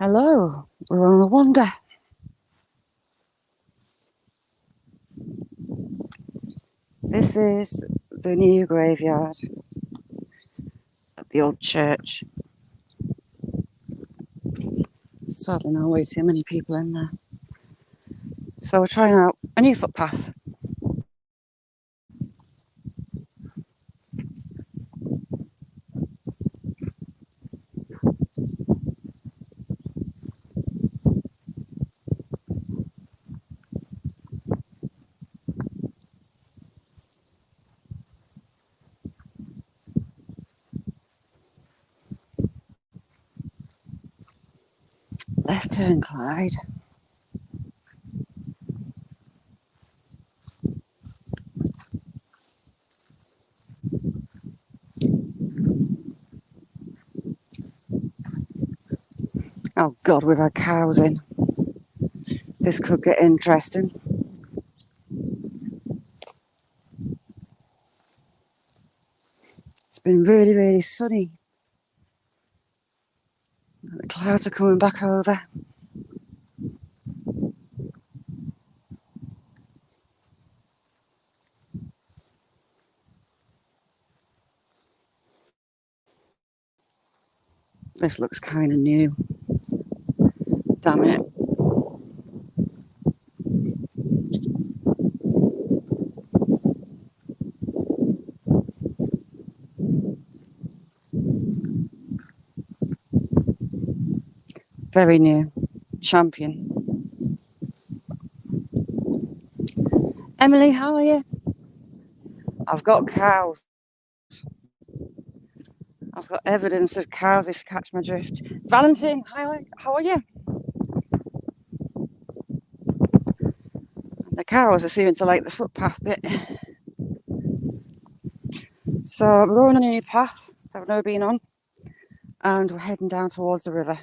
Hello, we're on a wander. This is the new graveyard at the old church. Sadly, not way too many people in there. So we're trying out a new footpath. Left turn, Clyde. Oh God, we've had cows in. This could get interesting. It's been really, really sunny. The clouds are coming back over. This looks kind of new. Damn it. Very new. Champion. Emily, how are you? I've got cows. I've got evidence of cows, if you catch my drift. Valentine, hi, how are you? The cows are seeming to like the footpath bit. So we're going on a new path that I've never been on, and we're heading down towards the river.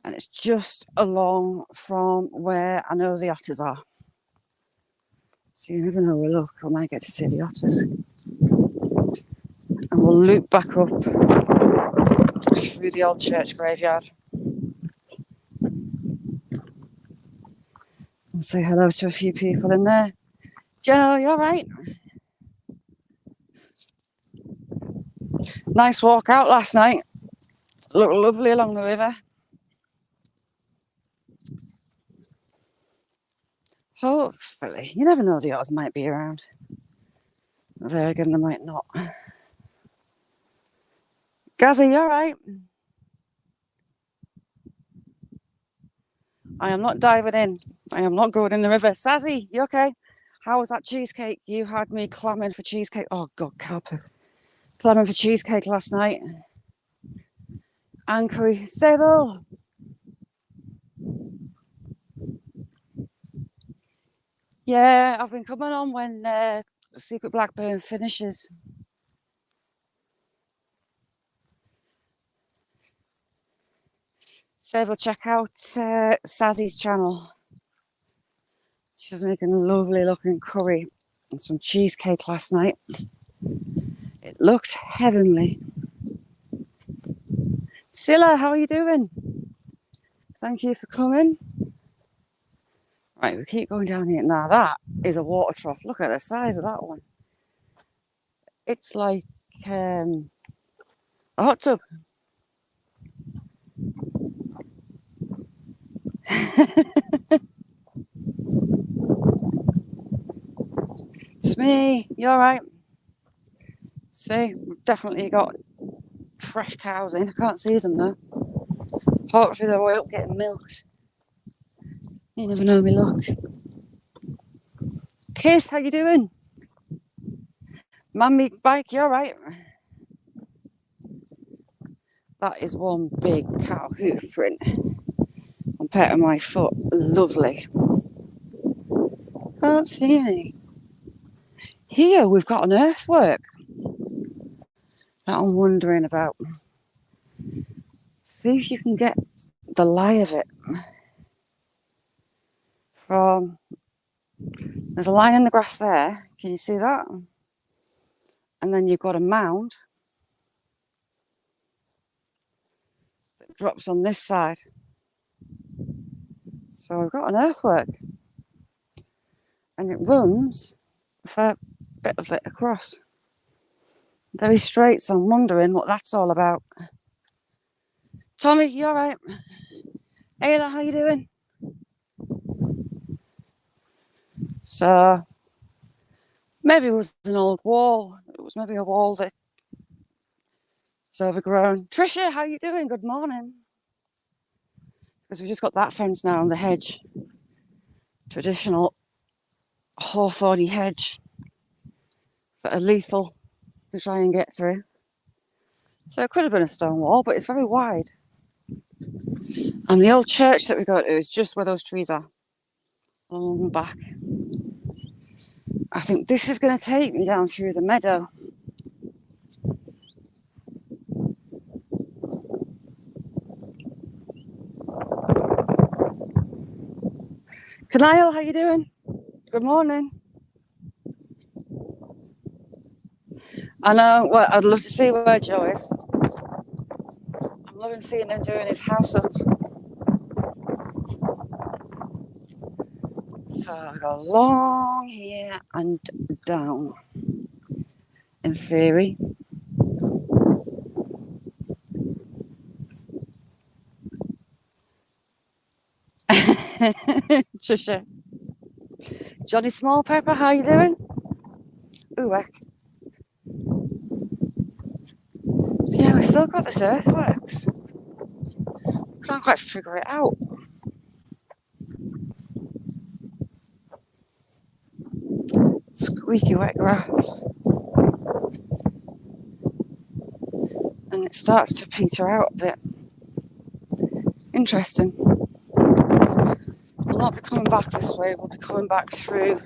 And it's just along from where I know the otters are. So you never know, we'll look, I might get to see the otters. And we'll loop back up through the old church graveyard and say hello to a few people in there. Joe, you all right? Nice walk out last night. Looked lovely along the river. Hopefully. You never know, the otters might be around. There again, they might not. Gazzy, you all right? I am not diving in. I am not going in the river. Sazzy, you okay? How was that cheesecake? You had me clamoring for cheesecake. Oh, God, Calpoo. Clamoring for cheesecake last night. And curry. Sable. Yeah, I've been coming on when Secret Blackburn finishes. Sable, check out Sazzy's channel. She was making a lovely looking curry and some cheesecake last night. It looked heavenly. Silla, how are you doing? Thank you for coming. Right, we keep going down here. Now that is a water trough. Look at the size of that one. It's like a hot tub. Smee, you all right? See, we've definitely got fresh cows in. I can't see them though. Hopefully they're way up getting milked. You never know me luck. Kiss, how you doing? Mummy bike, you all right? That is one big cow hoof print on part of my foot. Lovely. Can't see any. Here we've got an earthwork that I'm wondering about. See if you can get the lie of it. From there's a line in the grass there. Can you see that? And then you've got a mound drops on this side. So I've got an earthwork, and it runs a fair bit of it across. Very straight, so I'm wondering what that's all about. Tommy, you alright? Ayla, how you doing? So maybe it was an old wall. It was maybe a wall that's overgrown. Tricia, how you doing? Good morning. Because we just got that fence now on the hedge. Traditional hawthorny hedge that are lethal to try and get through. So it could have been a stone wall, but it's very wide. And the old church that we go to is just where those trees are, along the back. I think this is going to take me down through the meadow. Kanile, how you doing? Good morning. I know, well, I'd love to see where Joe is. I'm loving seeing him doing his house up. So I go along here and down, in theory. Trisha. Johnny Small Pepper, how you doing? Ooh, heck. Yeah, we've still got this earthworks. Can't quite figure it out. Squeaky wet grass. And it starts to peter out a bit. Interesting. We'll not be coming back this way, we'll be coming back through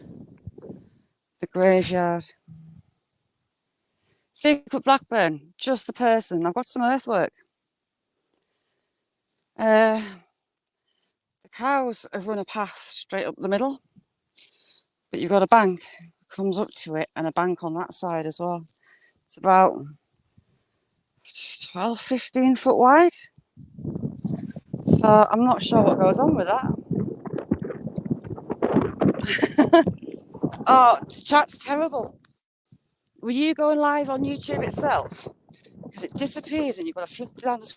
the graveyard. Secret Blackburn, just the person. I've got some earthwork. The cows have run a path straight up the middle, but you've got a bank that comes up to it and a bank on that side as well. It's about 12, 15 foot wide. So I'm not sure what goes on with that. Oh, chat's terrible. Were you going live on YouTube itself? Because it disappears and you've got to flip down the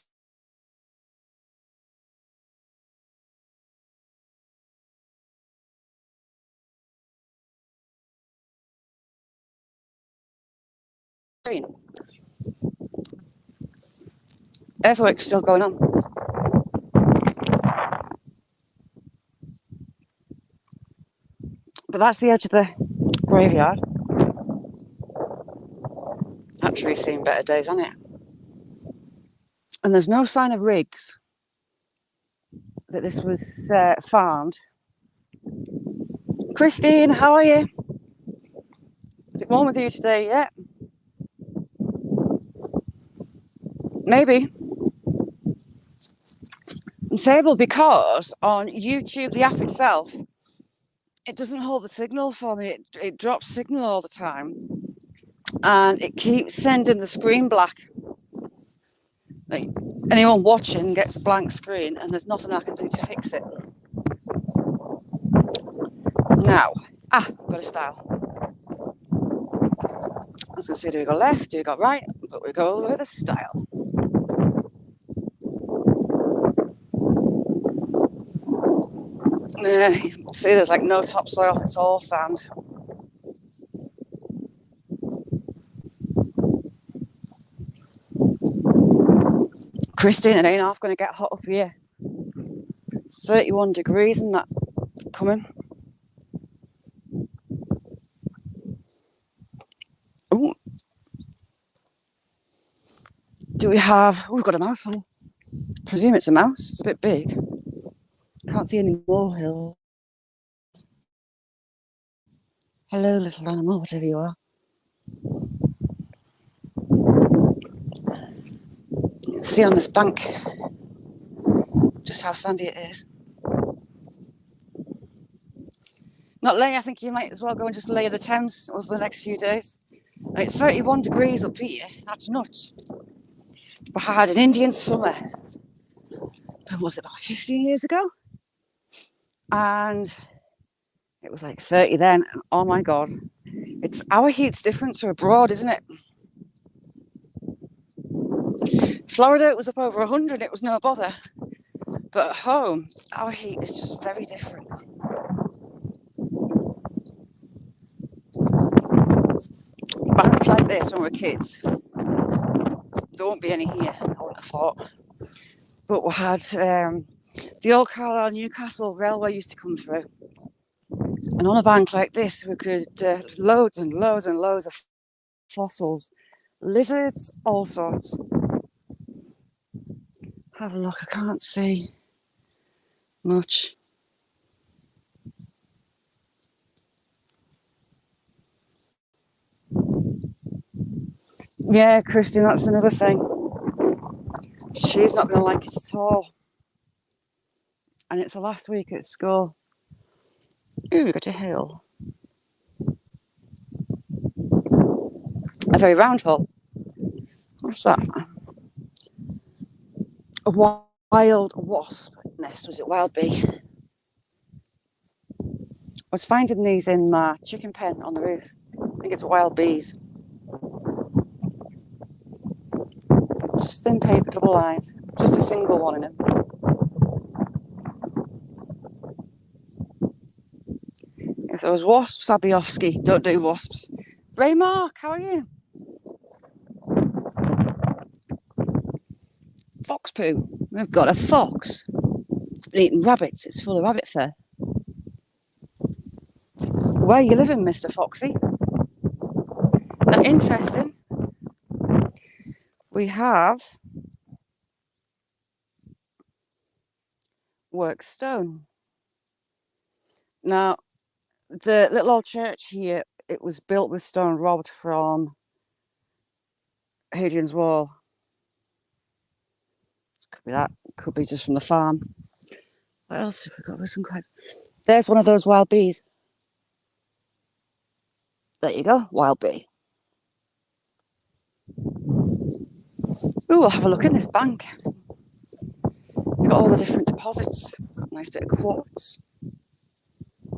screen. Earthwork's still going on. But that's the edge of the graveyard. That tree's seen better days, hasn't it? And there's no sign of rigs that this was farmed. Christine, how are you? Is it warm with you today yet? Maybe. It's able because on YouTube, the app itself, it doesn't hold the signal for me. It drops signal all the time. And it keeps sending the screen black. Like, anyone watching gets a blank screen and there's nothing I can do to fix it. Now, got a style. I was going to say, do we go left, do we go right? But we go with a style. You can see there's like no topsoil, it's all sand. Christine, it ain't half going to get hot up here. 31 degrees and that coming. Ooh. Do we have... we've got a mouse hole. Presume it's a mouse. It's a bit big. Can't see any molehills. Hello, little animal, whatever you are. You can see on this bank just how sandy it is. Not lay, I think you might as well go and just lay the Thames over the next few days. Like 31 degrees up here, that's nuts. We had an Indian summer when was it, about 15 years ago? And it was like 30 then. And oh my God, it's our heat's different to abroad, isn't it? Florida, it was up over 100, it was no bother. But at home, our heat is just very different. Banks like this when we're kids, there won't be any here, I wouldn't have thought. But we had the old Carlisle Newcastle railway used to come through. And on a bank like this, we could loads and loads and loads of fossils, lizards, all sorts. Have a look, I can't see much. Yeah, Christian, that's another thing. She's not going to like it at all. And it's the last week at school. Ooh, we got a hill. A very round hole. What's that? A wild wasp nest. Was it wild bee? I was finding these in my chicken pen on the roof. I think it's wild bees. Just thin paper, double lined. Just a single one in them. If there was wasps, I'd be off ski. Don't do wasps. Ray Mark, how are you? Fox poo. We've got a fox. It's been eating rabbits. It's full of rabbit fur. Where are you living, Mr. Foxy? Now, interesting. We have work stone. Now, the little old church here, it was built with stone robbed from Hadrian's Wall. Could be that. Could be just from the farm. What else have we got? Some quite... There's one of those wild bees. There you go, wild bee. Ooh, we'll have a look in this bank. We've got all the different deposits. Got a nice bit of quartz.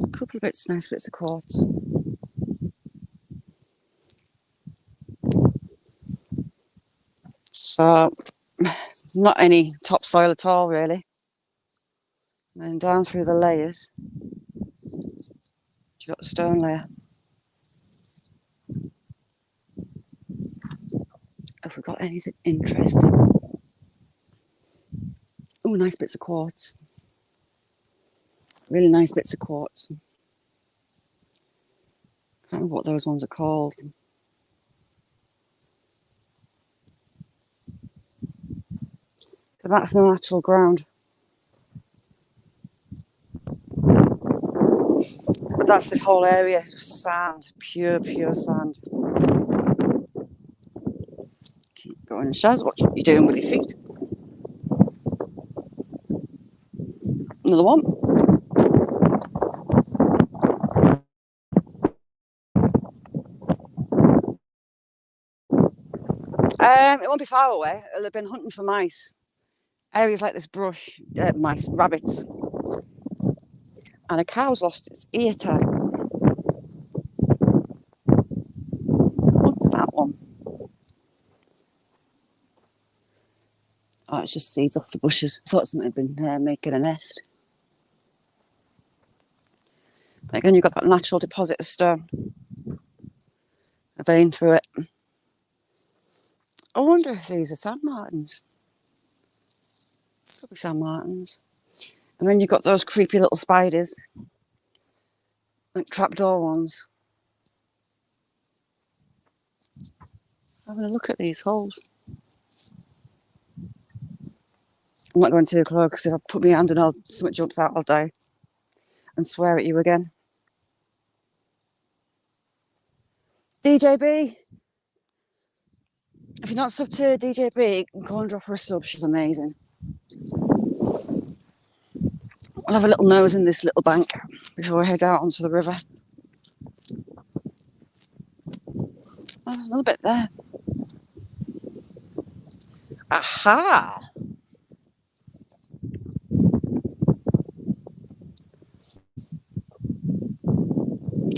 A couple of nice bits of quartz. So, not any topsoil at all, really. And then down through the layers, you've got the stone layer. Have we got anything interesting? Oh, nice bits of quartz. Really nice bits of quartz. Can't remember what those ones are called. So that's the natural ground. But that's this whole area, just sand, pure sand. Keep going, Shaz, watch what you're doing with your feet. Another one. It won't be far away. It'll have been hunting for mice. Areas like this brush, mice, rabbits. And a cow's lost its ear tag. What's that one? Oh, it's just seeds off the bushes. I thought something had been making a nest. But again, you've got that natural deposit of stone. A vein through it. I wonder if these are sand martins. Could be sand martins. And then you've got those creepy little spiders. Like trapdoor ones. Having a look at these holes. I'm not going too close because if I put my hand in, something jumps out, I'll die. And swear at you again. DJB. If you're not subbed to DJB, go and drop her a sub. She's amazing. I'll have a little nose in this little bank before I head out onto the river. Oh, there's another bit there. Aha!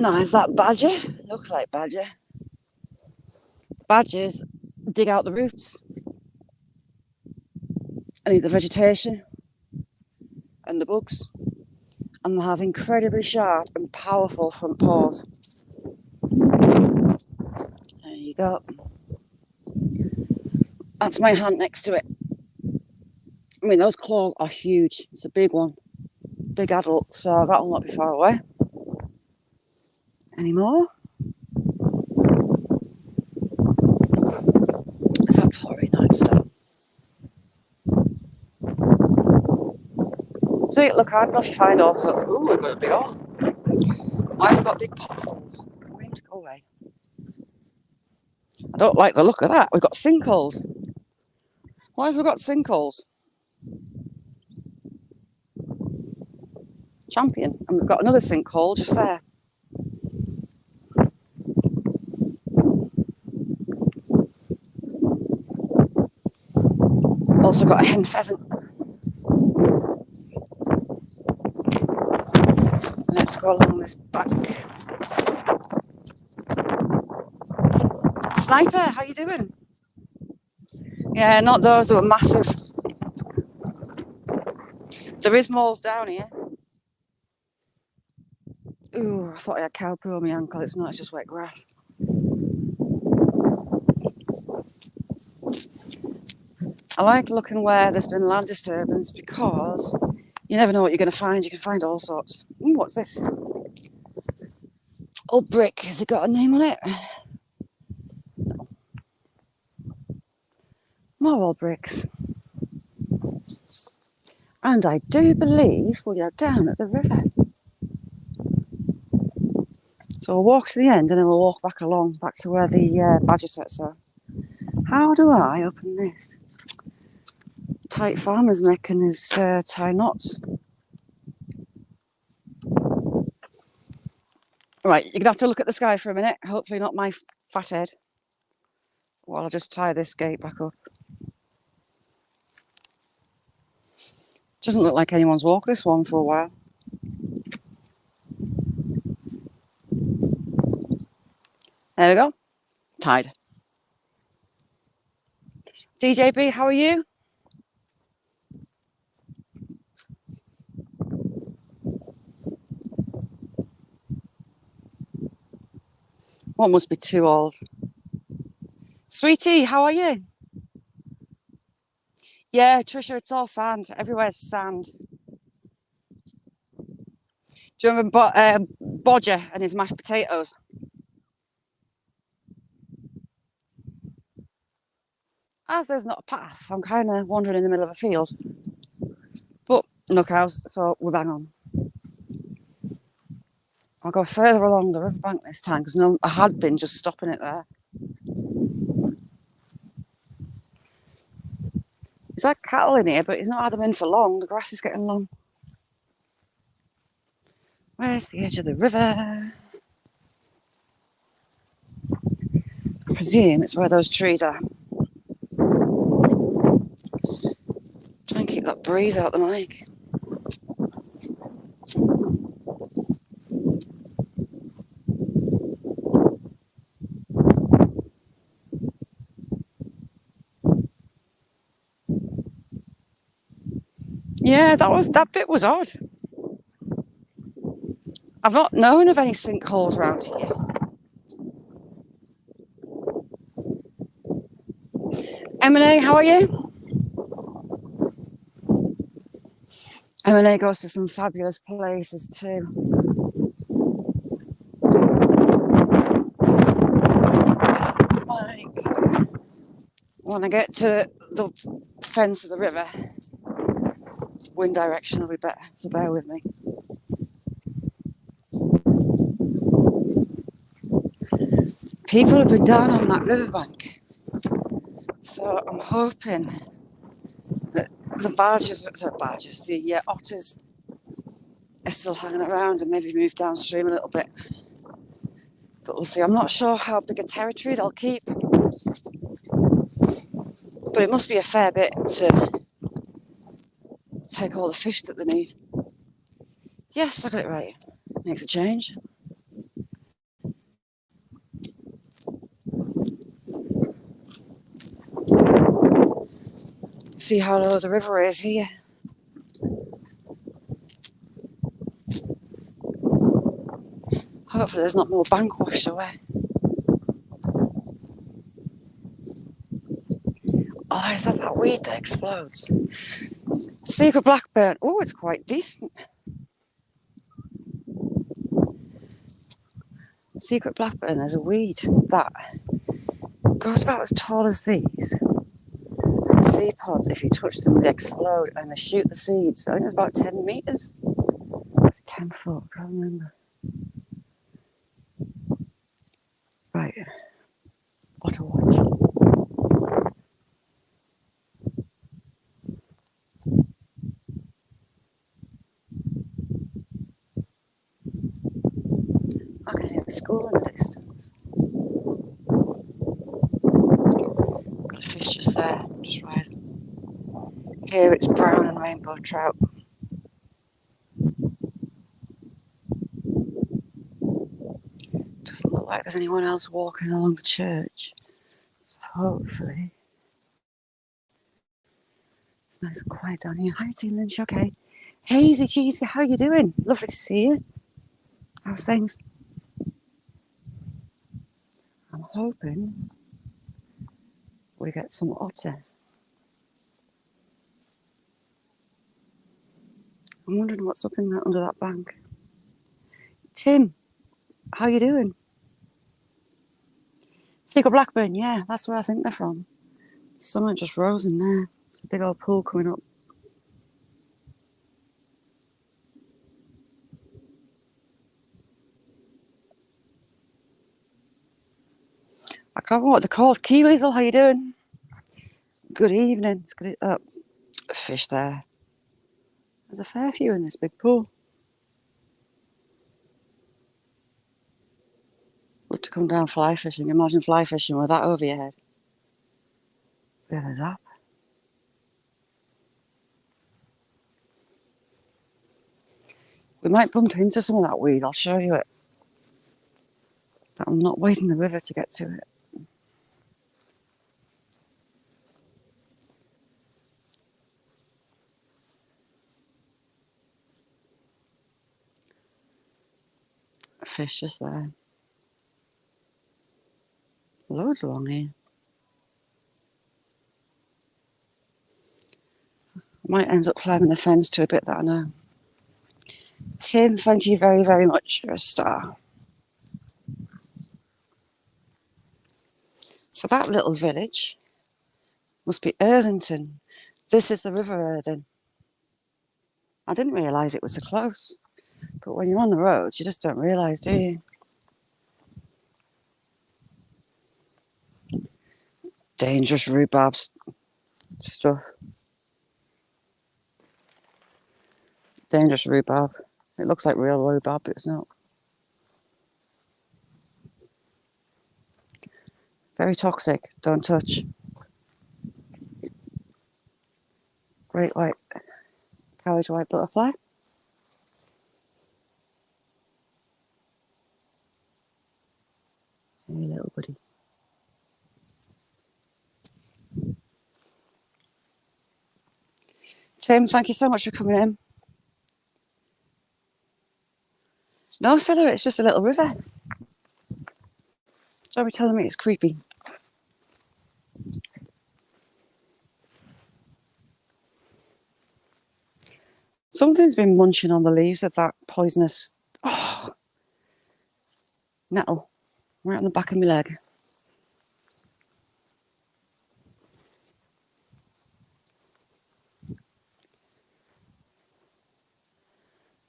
Now, is that badger? Looks like badger. Badgers dig out the roots and eat the vegetation and the bugs. And they have incredibly sharp and powerful front paws. There you go. That's my hand next to it. I mean, those claws are huge. It's a big one. Big adult, so that will not be far away. Any more? It's absolutely nice stuff. See, look, I don't know if you find all sorts. Ooh, we've got a big hole. Why have we got big potholes? Go away. I don't like the look of that. We've got sinkholes. Why have we got sinkholes? Champion. And we've got another sinkhole just there. Also got a hen pheasant. Let's go along this bank. Sniper, how you doing? Yeah, not those that were massive. There is moles down here. Ooh, I thought I had cow poo on my ankle. It's not, it's just wet grass. I like looking where there's been land disturbance because you never know what you're going to find. You can find all sorts. Ooh, what's this? Old brick. Has it got a name on it? No. More old bricks. And I do believe we are down at the river. So we'll walk to the end and then we'll walk back along, back to where the badger sets are. How do I open this? Tight farmer's making his tie knots. Right, you're going to have to look at the sky for a minute. Hopefully not my fat head. Well, I'll just tie this gate back up. Doesn't look like anyone's walked this one for a while. There we go. Tied. DJB, how are you? One must be too old. Sweetie, how are you? Yeah, Trisha, it's all sand. Everywhere's sand. Do you remember Bodger and his mashed potatoes? As there's not a path, I'm kind of wandering in the middle of a field. But no cows, so we're bang on. I'll go further along the riverbank this time because no, I had been just stopping it there. He's like cattle in here, but he's not had them in for long. The grass is getting long. Where's the edge of the river? I presume it's where those trees are. Try and keep that breeze out the mic. Yeah, that bit was odd. I've not known of any sinkholes around here. M&A, how are you? M&A goes to some fabulous places too. When I get to the fence of the river, wind direction will be better, so bear with me. People have been down on that riverbank, so I'm hoping that the otters are still hanging around and maybe move downstream a little bit. But we'll see. I'm not sure how big a territory they'll keep, but it must be a fair bit to take all the fish that they need. Yes, I got it right. Makes a change. See how low the river is here. Hopefully there's not more bank washed away. Oh, is that weed that explodes? Secret blackburn. Oh, it's quite decent. Secret blackburn, there's a weed that goes about as tall as these. And the seed pods, if you touch them, they explode and they shoot the seeds. I think it's about 10 metres. It's 10 foot, I can't remember. Right. What to watch. I can hear a school in the distance. Got a fish just there, just rising. Here it's brown and rainbow trout. Doesn't look like there's anyone else walking along the church. So hopefully it's nice and quiet down here. Hi, Teen Lynch, okay. Hazy Cheesy, how you doing? Lovely to see you. How's things? I'm hoping we get some otter. I'm wondering what's up in that under that bank. Tim, how you doing? Secret blackburn, yeah, that's where I think they're from. Someone just rose in there. It's a big old pool coming up. I can't remember what they're called. Key Weasel, how you doing? Good evening. It's good. A fish there. There's a fair few in this big pool. Look to come down fly fishing. Imagine fly fishing with that over your head. Bit of a zap. We might bump into some of that weed. I'll show you it. But I'm not wading the river to get to it. A fish just there. Loads along here. I might end up climbing the fence to a bit that I know. Tim, thank you very, very much. You're a star. So that little village must be Irthington. This is the River Irthing. I didn't realise it was so close. But when you're on the roads, you just don't realise, do you? Dangerous rhubarb stuff. Dangerous rhubarb. It looks like real rhubarb, but it's not. Very toxic. Don't touch. Great white carriage white butterfly. Hey, little buddy. Tim, thank you so much for coming in. No, Cilla, it's just a little river. Don't be telling me it's creepy. Something's been munching on the leaves of that poisonous nettle right on the back of my leg.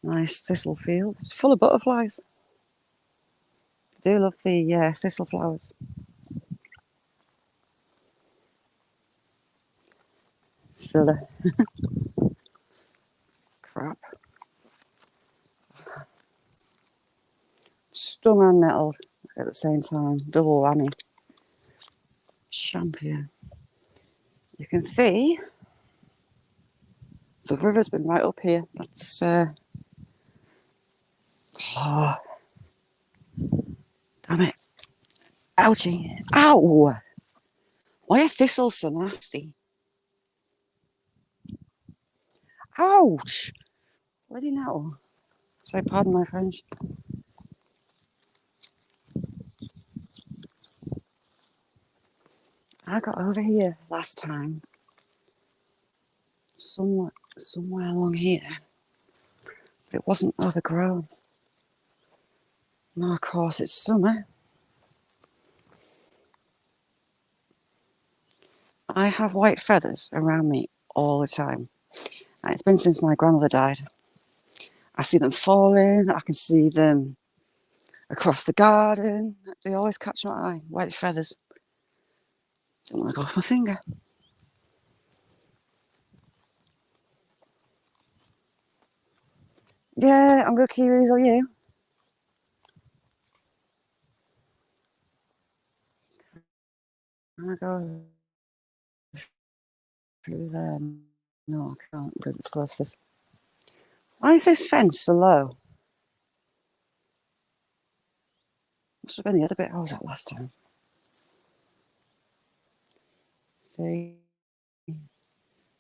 Nice thistle field. It's full of butterflies. I do love the thistle flowers. Silly. Crap. Stung and nettled at the same time. Double whammy. Champion. You can see the river's been right up here. That's damn it. Ouchie. Ow! Why are thistles so nasty? Ouch! Bloody no. So pardon my French. I got over here last time. Somewhere along here. But it wasn't overgrown. Now, of course, it's summer. I have white feathers around me all the time. And it's been since my grandmother died. I see them falling. I can see them across the garden. They always catch my eye. White feathers. Don't want to go off my finger. Yeah, I'm good, Kiwis. Are you? I go through there. No, I can't because it's close to this. Why is this fence so low? Must have been the other bit I was at last time. See,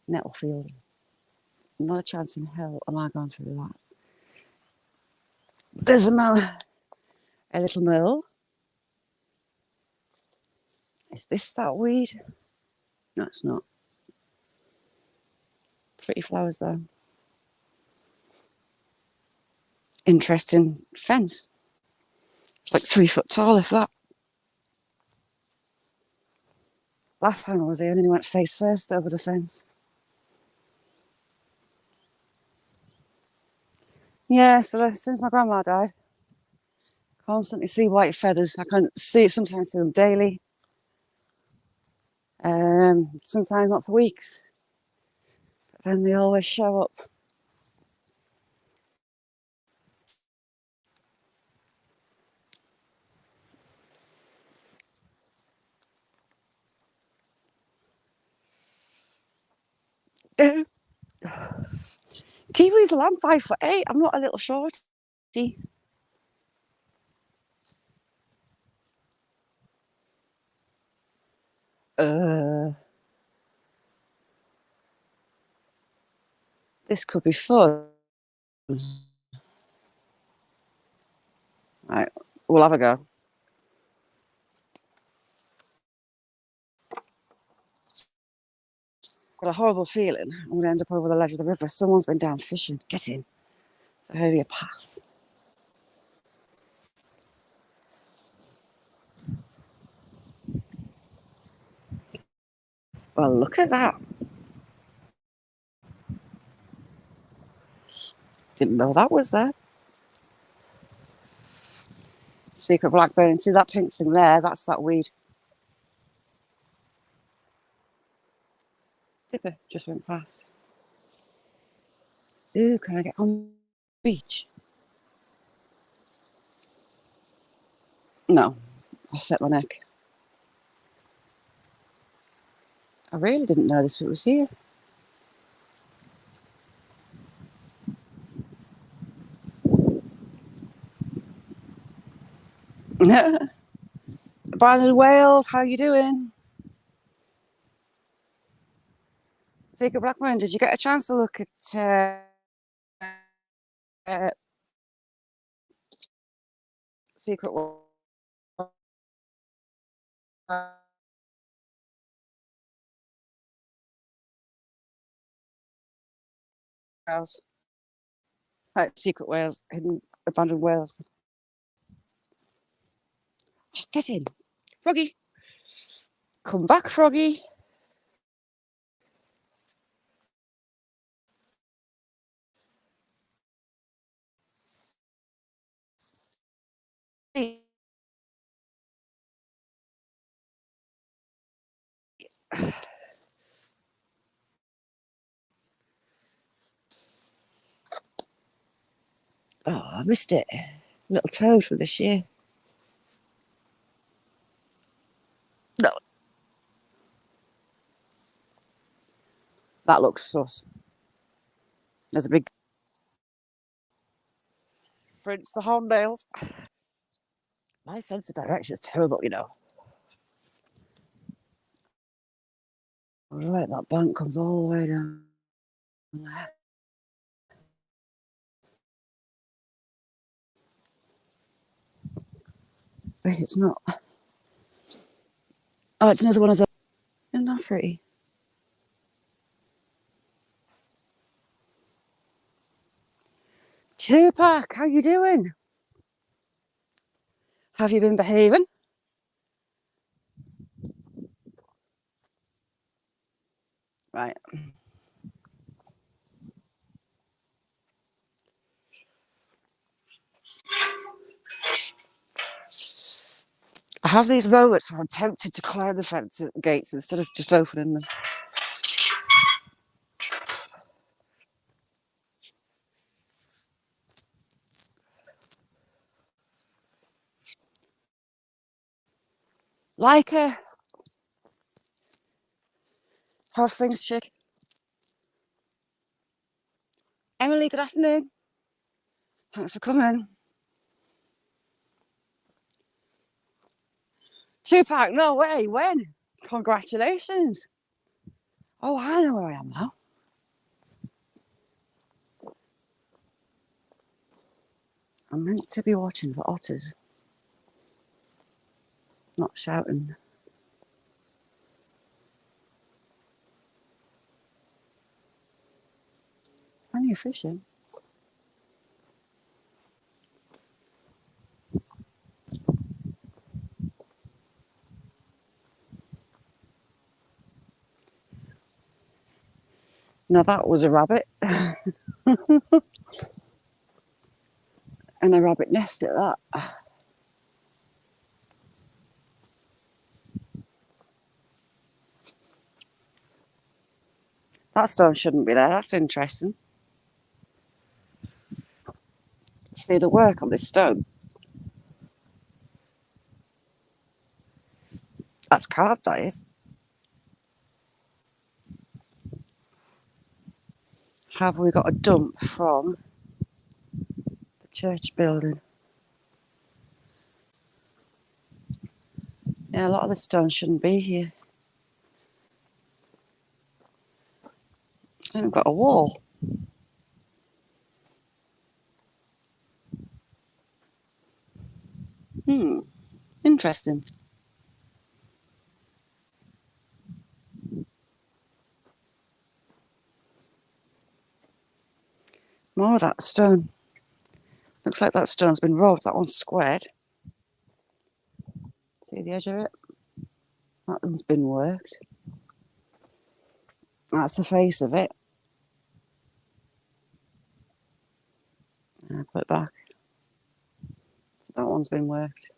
Nettlefield. Not a chance in hell am I going through that. There's a little mill. Is this that weed? No, it's not. Pretty flowers though. Interesting fence. It's like 3 foot tall, if that. Last time I was here, I only went face first over the fence. Yeah, so since my grandma died, constantly see white feathers. I can sometimes see them daily. Sometimes not for weeks. But then they always show up. Kiwis, I'm 5'8". I'm not a little shorty. This could be fun. Right, we'll have a go. Got a horrible feeling I'm going to end up over the ledge of the river. Someone's been down fishing. Get in. There'll be a path. Well, look at that. Didn't know that was there. Secret blackberry. See that pink thing there? That's that weed. Dipper just went past. Ooh, can I get on the beach? No, I'll set my neck. I really didn't know this bit was here. Barney Wales, how you doing? Secret Blackburn, did you get a chance to look at Secret Wales? Secret Wales, hidden abandoned Wales. Oh, get in, Froggy. Come back, Froggy. Oh, I missed it. Little toad for this year. No. That looks sus. There's a big Prince the Hornbills. My sense of direction is terrible, you know. Right, that bank comes all the way down there. Wait, it's not. Oh, it's another one of those. Isn't that pretty? Tupac, how you doing? Have you been behaving? Right. I have these moments where I'm tempted to climb the fence gates instead of just opening them. Leica, how's things, chick? Emily, good afternoon. Thanks for coming. Tupac, no way, when? Congratulations. Oh, I know where I am now. I'm meant to be watching for otters, not shouting. Plenty of fishing. Now that was a rabbit. And a rabbit nest at that. That stone shouldn't be there. That's interesting. See the work on this stone. That's carved, that is. Have we got a dump from the church building? Yeah, a lot of the stone shouldn't be here. I haven't got a wall. Interesting. More of that stone. Looks like that stone's been rolled. That one's squared. See the edge of it? That one's been worked. That's the face of it. Put it back. So that one's been worked.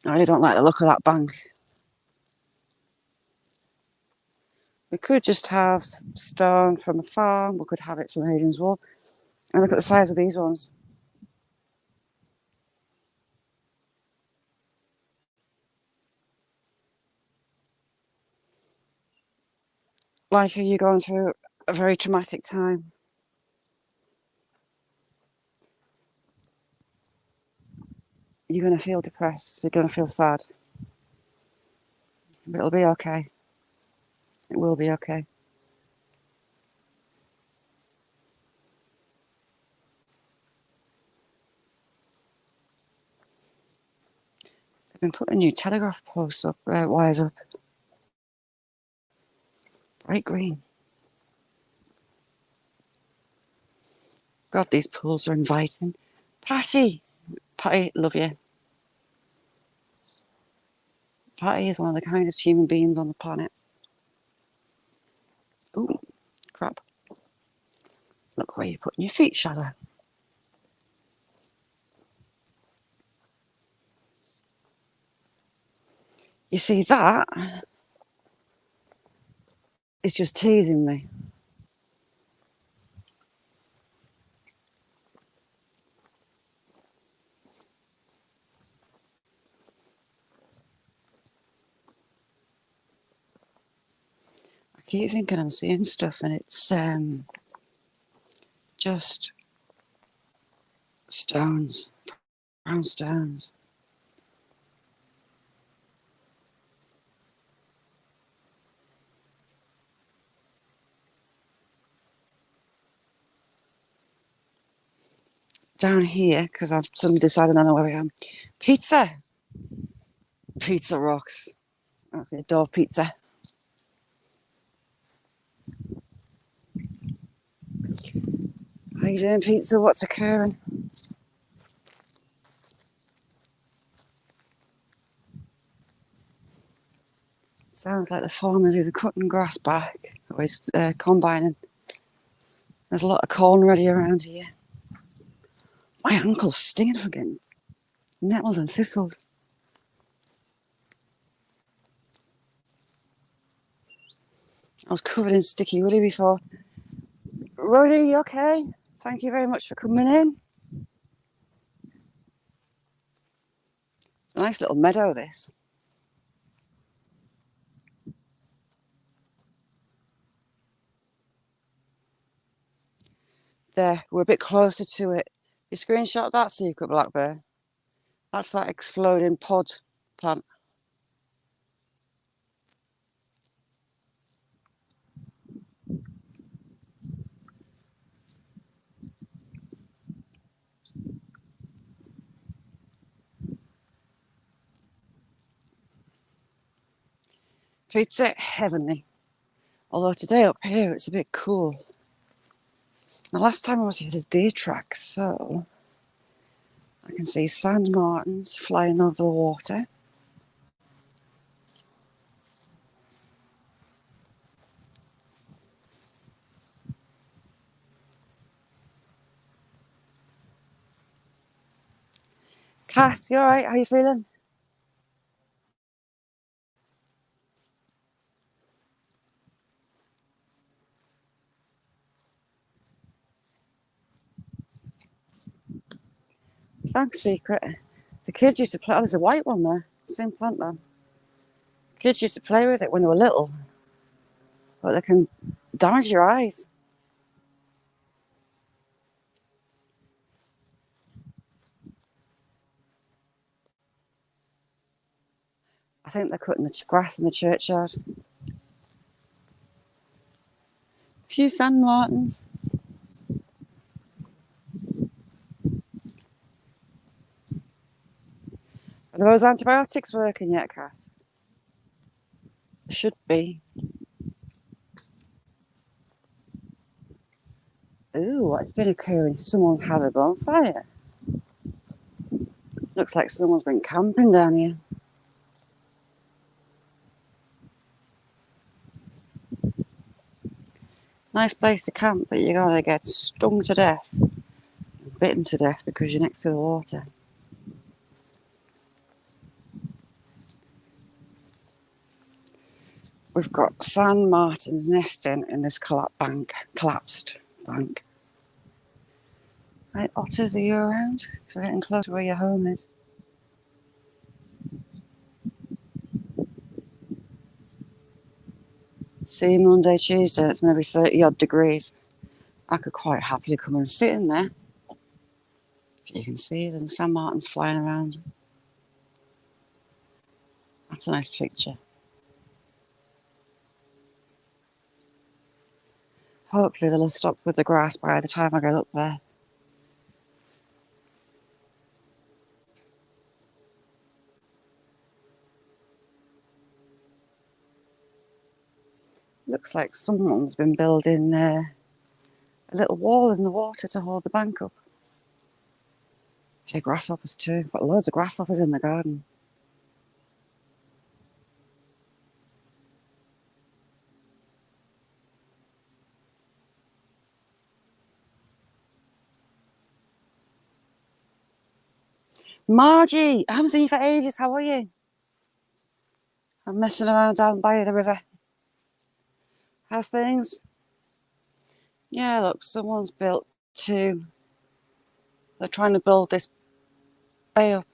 I really don't like the look of that bank. We could just have stone from a farm. We could have it from Hadrian's Wall. And look at the size of these ones. Like, are you going through a very traumatic time? You're going to feel depressed. You're going to feel sad. But it'll be okay. It will be okay. They've been putting new telegraph posts up, wires up. Bright green. God, these pools are inviting. Patty! Patty, love you. Patty is one of the kindest human beings on the planet. Ooh, crap. Look where you're putting your feet, Shadow. You see, that is just teasing me. I keep thinking I'm seeing stuff and it's just stones, brown stones. down here, because I've suddenly decided I know where I am. Pizza. Pizza rocks. That's it, door pizza. How you doing, pizza? What's occurring? Sounds like the farmers either cutting grass back or he's combining. There's a lot of corn ready around here. My ankle's stinging from getting nettled and thistled. I was covered in sticky woolly before. Rosie, you okay? Thank you very much for coming in. Nice little meadow, this. There, we're a bit closer to it. You screenshot that, Secret Blackbird? That's that exploding pod plant. Pizza, heavenly. Although today up here it's a bit cool. The last time I was here, there's deer tracks, so I can see sand martins flying over the water. Cass, you alright? How you feeling? Thanks, Secret. The kids used to play. Oh, there's a white one there. Same plant though. Kids used to play with it when they were little, but they can damage your eyes. I think they're cutting the grass in the churchyard. A few sand martins. Are those antibiotics working yet, Cass? Should be. Ooh, what's been occurring? Someone's had a bonfire. Looks like someone's been camping down here. Nice place to camp, but you're gonna get stung to death, bitten to death because you're next to the water. We've got sand martins nesting in this collapsed bank. Right, otters, are you around? So we're getting close to where your home is. See you Monday, Tuesday. It's maybe 30 odd degrees. I could quite happily come and sit in there. You can see them sand martins flying around. That's a nice picture. Hopefully they'll have stopped with the grass by the time I get up there. Looks like someone's been building a little wall in the water to hold the bank up. Hey, grasshoppers too. Got loads of grasshoppers in the garden. Margie, I haven't seen you for ages. How are you? I'm messing around down by the river. How's things? Yeah, look, someone's built two. They're trying to build this bay up.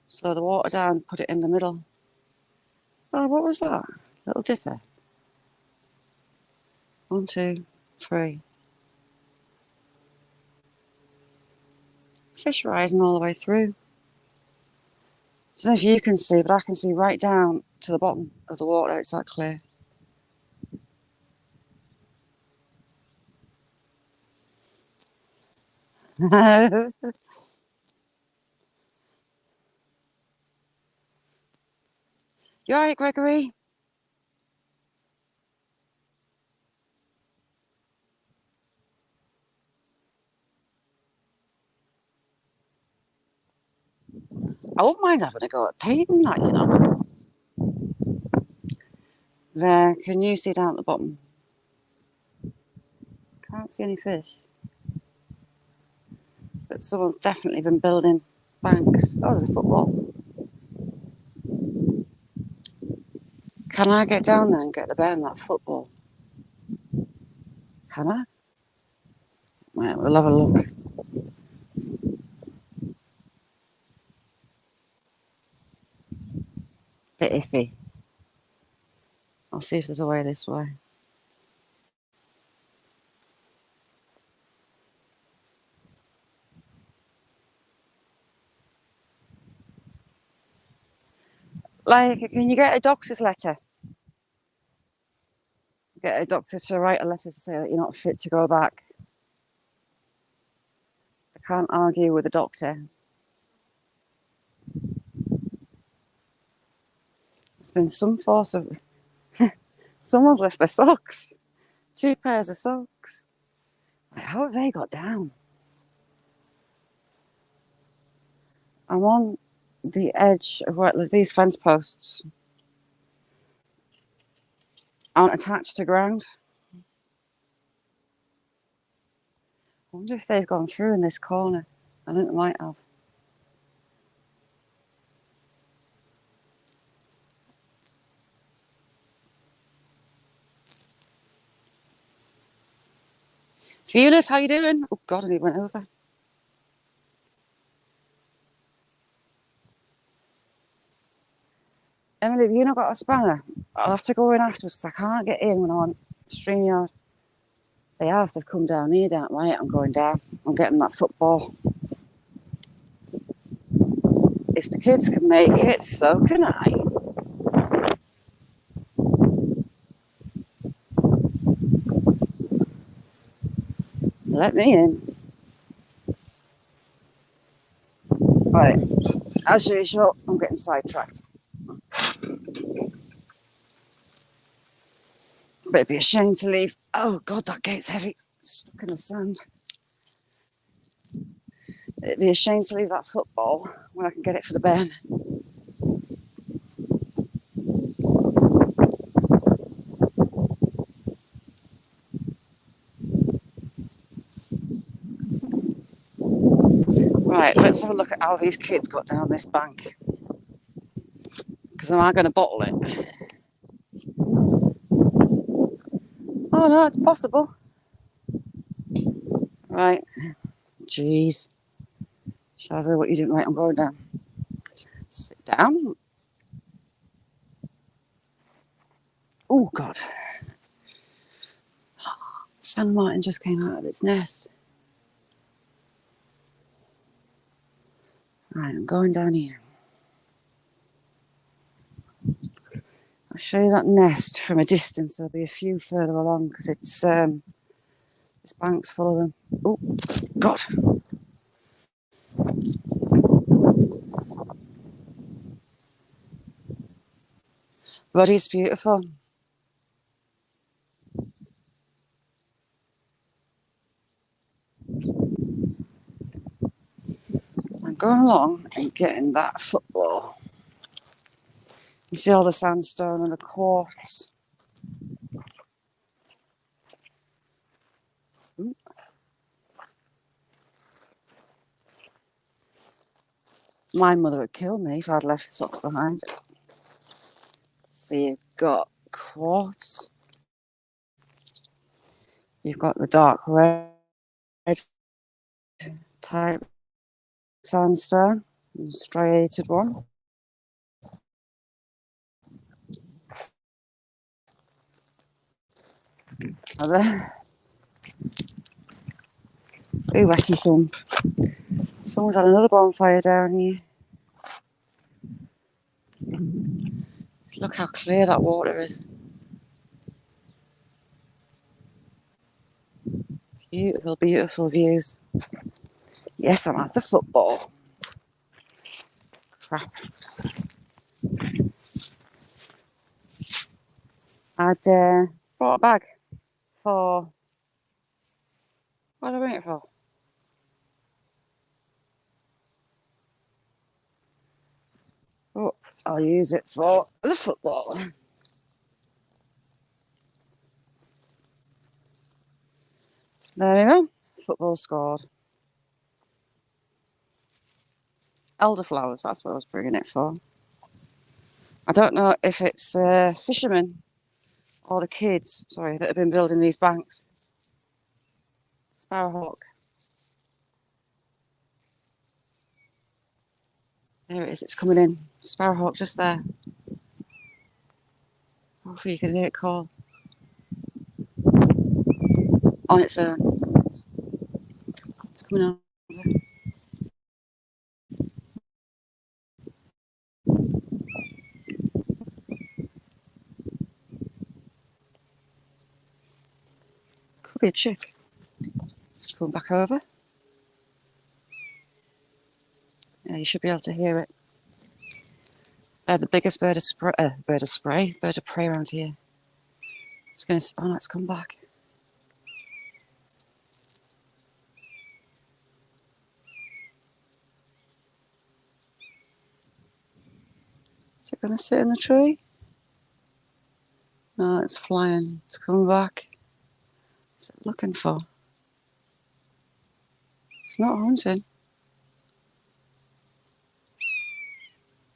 So the water down, put it in the middle. Oh, what was that? Little dipper. 1, 2, 3. Fish rising all the way through. I don't know if you can see, but I can see right down to the bottom of the water. It's that clear. You alright, Gregory? I wouldn't mind having a go at paving that, you know. There, can you see down at the bottom? Can't see any fish. But someone's definitely been building banks. Oh, there's a football. Can I get down there and get the bear in that football? Can I? Right, we'll have a look. Bit iffy. I'll see if there's a way this way. Like, can you get a doctor's letter? Get a doctor to write a letter to say that you're not fit to go back. I can't argue with a doctor. There's been some force of... Someone's left their socks. 2 pairs of socks. Like, how have they got down? I'm on the edge of where these fence posts aren't attached to ground. I wonder if they've gone through in this corner. I think they might have. Viewers, how you doing? Oh God, and he went over. Emily, have you not got a spanner? I'll have to go in afterwards because I can't get in when I'm on StreamYard. They've come down here, don't they? I'm going down. I'm getting that football. If the kids can make it, so can I. Let me in. Right, as usual, I'm getting sidetracked. But it'd be a shame to leave. Oh God, that gate's heavy. Stuck in the sand. It'd be a shame to leave that football when I can get it for the Ben. Right, let's have a look at how these kids got down this bank. Because am I going to bottle it? Oh no, it's possible. Right. Jeez. Shazza, what are you doing? Right, I'm going down. Sit down. Oh God. San Martin just came out of its nest. Right, I'm going down here. I'll show you that nest from a distance. There'll be a few further along because it's this bank's full of them. Oh God. But it's beautiful. I'm going along and getting that football. You see all the sandstone and the quartz. Ooh. My mother would kill me if I'd left the socks behind. So you've got quartz. You've got the dark red type sandstone, striated one. Are there? Ooh, wacky thump. Someone's had another bonfire down here. Look how clear that water is. Beautiful, beautiful views. Yes, I'm at the football. Crap. I'd brought a bag for... What did I bring it for? Oh, I'll use it for the football. There we go. Football scored. Elderflowers, that's what I was bringing it for. I don't know if it's the fishermen or the kids, sorry, that have been building these banks. Sparrowhawk. There it is, it's coming in. Sparrowhawk just there. Hopefully you can hear it call. On its own. It's coming on. Could be a chick. It's coming back over. Yeah, you should be able to hear it. They're the biggest bird of prey around here. It's going to, oh no, it's come back. Is it going to sit in the tree? No, it's flying. It's coming back. What's it looking for? It's not hunting.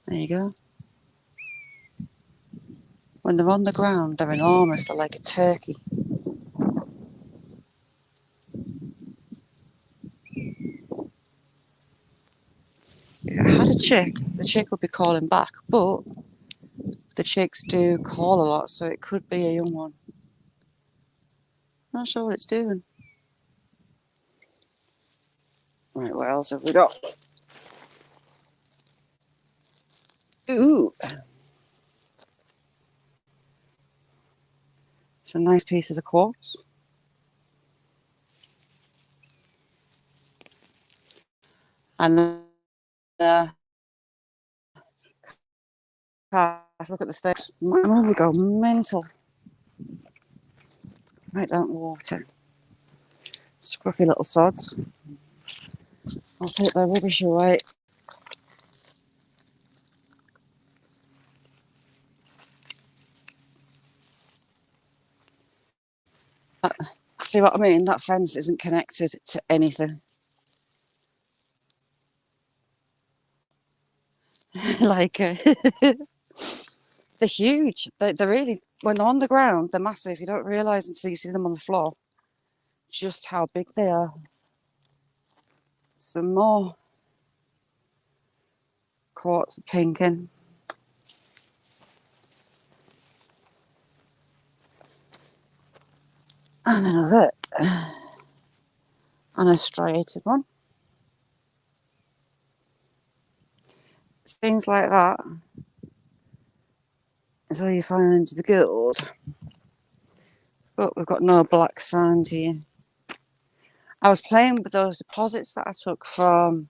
There you go. When they're on the ground, they're enormous. They're like a turkey. If I had a chick, the chick would be calling back, but the chicks do call a lot, so it could be a young one. Not sure what it's doing. Right, what else have we got? Ooh. Some nice pieces of quartz. And look at the stakes. My mum would go mental. Right down the water. Scruffy little sods. I'll take their rubbish away. See what I mean? That fence isn't connected to anything. Like, they're huge. They're really, when they're on the ground, they're massive. You don't realise until you see them on the floor just how big they are. Some more quartz pinking. And another, and a striated one. Things like that is where you find the gold. But we've got no black sand here. I was playing with those deposits that I took from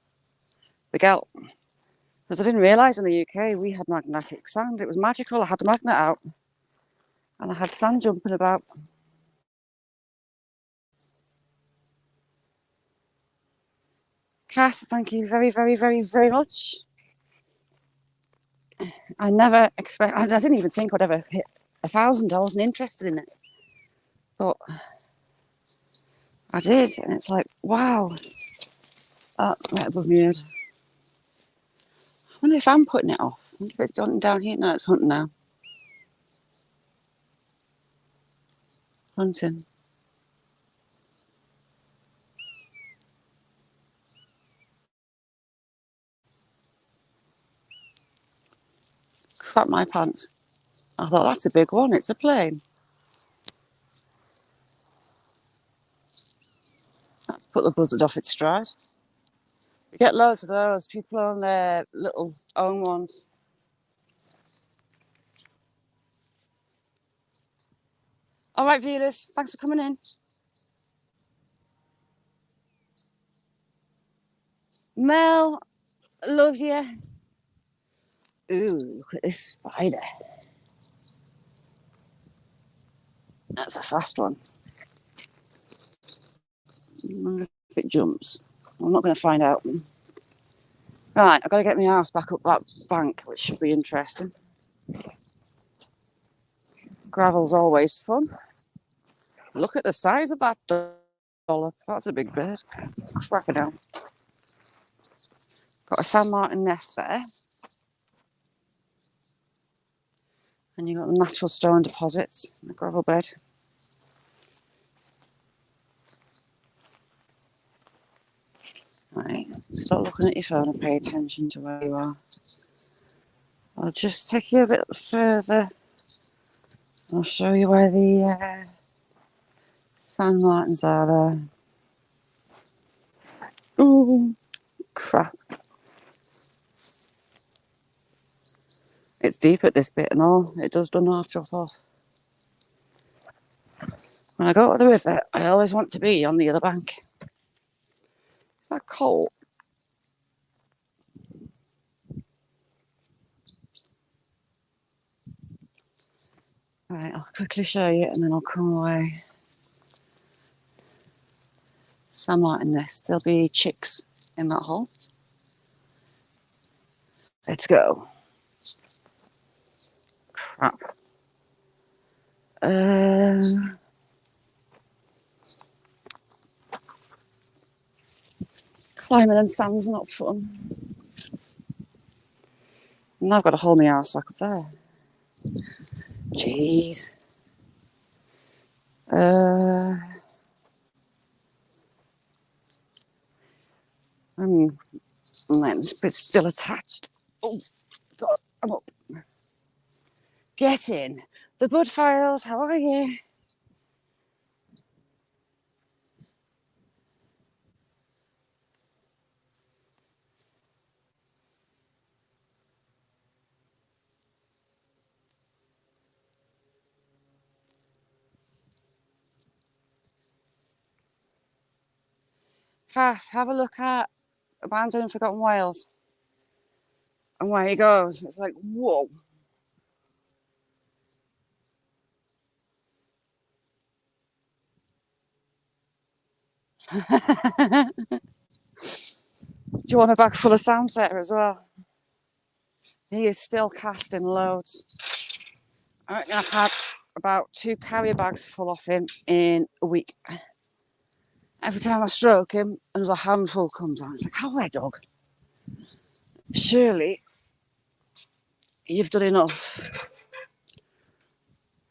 the Gelt. Because I didn't realise in the UK we had magnetic sand. It was magical. I had the magnet out and I had sand jumping about. Cass, thank you very, very, very, very much. I never I didn't even think I'd ever hit 1,000. I wasn't interested in it. But I did, and it's like, wow. Right above my head. I wonder if I'm putting it off. I wonder if it's hunting down here. No, it's hunting now. Hunting. Crap my pants. I thought, that's a big one. It's a plane. That's put the buzzard off its stride. You get loads of those. People own their little own ones. All right, viewers. Thanks for coming in. Mel, love you. Ooh, look at this spider. That's a fast one. I wonder if it jumps. I'm not going to find out. Right, I've got to get my house back up that bank, which should be interesting. Gravel's always fun. Look at the size of that dollop. That's a big bird. Crack it down. Got a San Martin nest there. And you've got the natural stone deposits in the gravel bed. Right, stop looking at your phone and pay attention to where you are. I'll just take you a bit further. I'll show you where the San Martins are there. Ooh, crap. It's deep at this bit and all. It does half drop off. When I go to the river, I always want to be on the other bank. Is that cold? Right, I'll quickly show you and then I'll come away. San Martin nest. There'll be chicks in that hole. Let's go. Crap. Climbing in sand's not fun. And I've got to hold my arse back up there. Jeez. This bit's still attached. Oh, God, I'm up. Get in. The bud files, how are you? Cass, have a look at Abandoned Forgotten Wales. And where he goes, it's like, whoa. Do you want a bag full of sound setter as well? He is still casting loads. I reckon I've had about 2 carrier bags full off him in a week. Every time I stroke him, there's a handful comes on. It's like, oh, hey, dog. Surely you've done enough.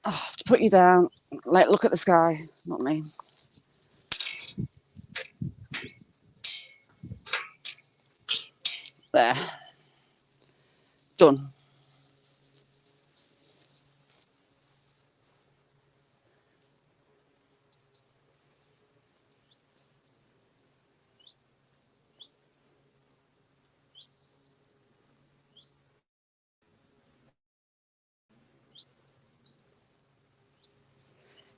Oh, to put you down. Like, look at the sky. Not me. There. Done.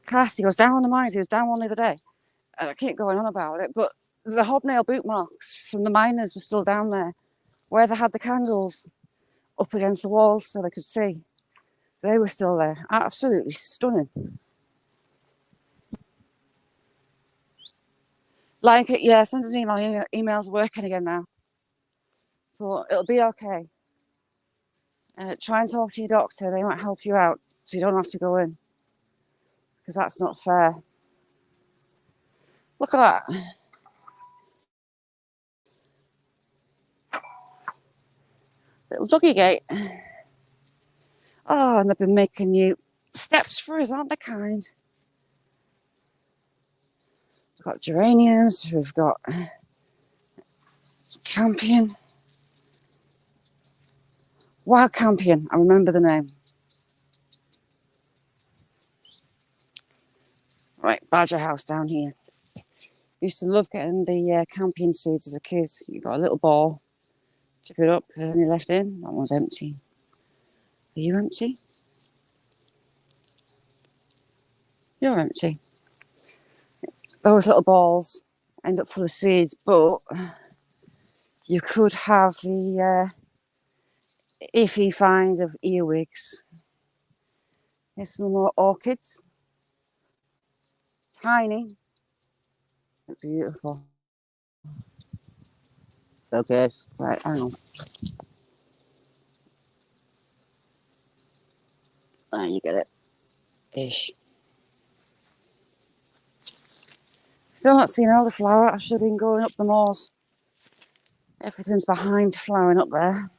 Cass, he goes down on the mines. He was down one the other day. And I keep going on about it, but the hobnail boot marks from the miners were still down there, where they had the candles up against the walls so they could see. They were still there. Absolutely stunning. Like it, yeah, send us an email. Email's working again now. But it'll be okay. Try and talk to your doctor. They might help you out so you don't have to go in. Because that's not fair. Look at that. Little doggy gate. Oh, and they've been making you steps for us, aren't they kind? We've got geraniums. We've got campion. Wild campion. I remember the name. Right, badger house down here. Used to love getting the campion seeds as a kid. You've got a little ball. Chip it up. If there's any left in, that one's empty. Are you empty? You're empty. Those little balls end up full of seeds, but You could have the iffy finds of earwigs. Here's some more orchids. Tiny. But beautiful. Focus. Right, hang on. There you get it. Ish. Still not seen elderflower. I should have been going up the moors. Everything's behind flowering up there.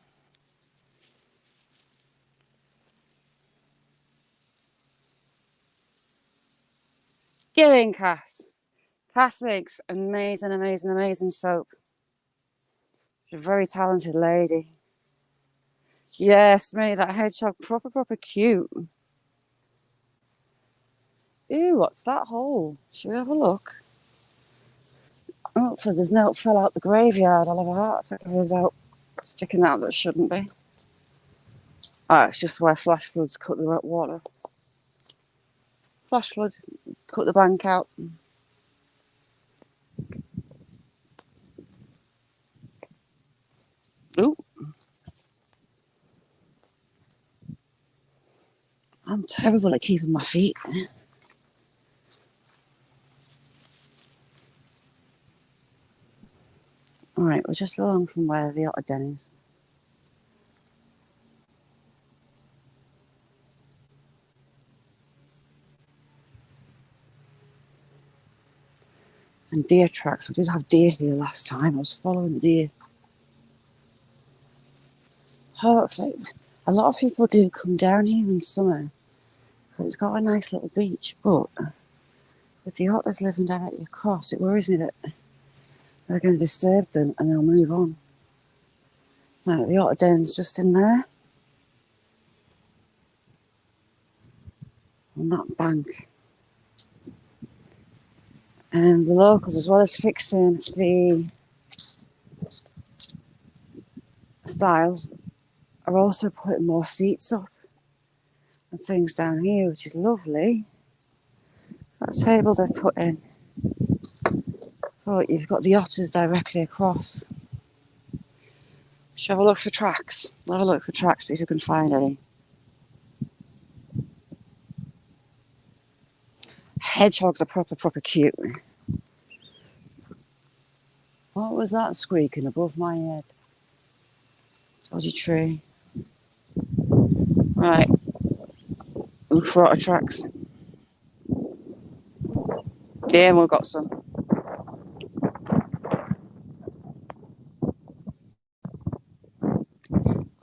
Get in, Cass. Cass makes amazing soap. She's a very talented lady. Yes, mate, that hedgehog proper cute. Ooh, what's that hole? Should we have a look? Hopefully there's no fell out the graveyard. I'll have a heart attack if there's out sticking out that shouldn't be. Oh, it's just where flash floods cut the water. Flash flood, cut the bank out. Ooh. I'm terrible at keeping my feet. Alright, we're just along from where the otter den is. And deer tracks. We did have deer here last time. I was following the deer. Hopefully, a lot of people do come down here in summer because it's got a nice little beach, but with the otters living directly across, it worries me that they're going to disturb them and they'll move on. Right, the otter den's just in there. On that bank. And the locals, as well as fixing the stiles, are also putting more seats up and things down here, which is lovely. That table they've put in. Oh, you've got the otters directly across. Shall we have a look for tracks? Have a look for tracks, see if you can find any. Hedgehogs are proper cute. What was that squeaking above my head? Dodgy tree. Right. Look for otter tracks. Yeah, we've got some.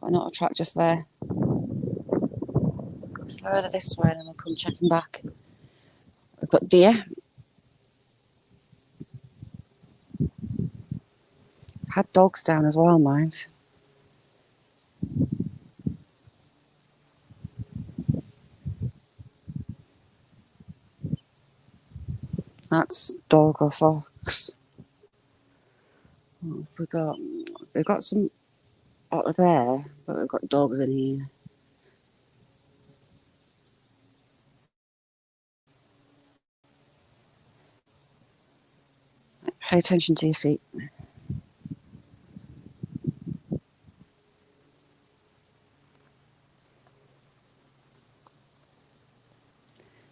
Got an otter track just there. Let's go further this way and then we'll come checking back. We've got deer. I've had dogs down as well, mind. That's dog or fox. What have we got? We've got some otter there, but we've got dogs in here. Pay attention to your feet.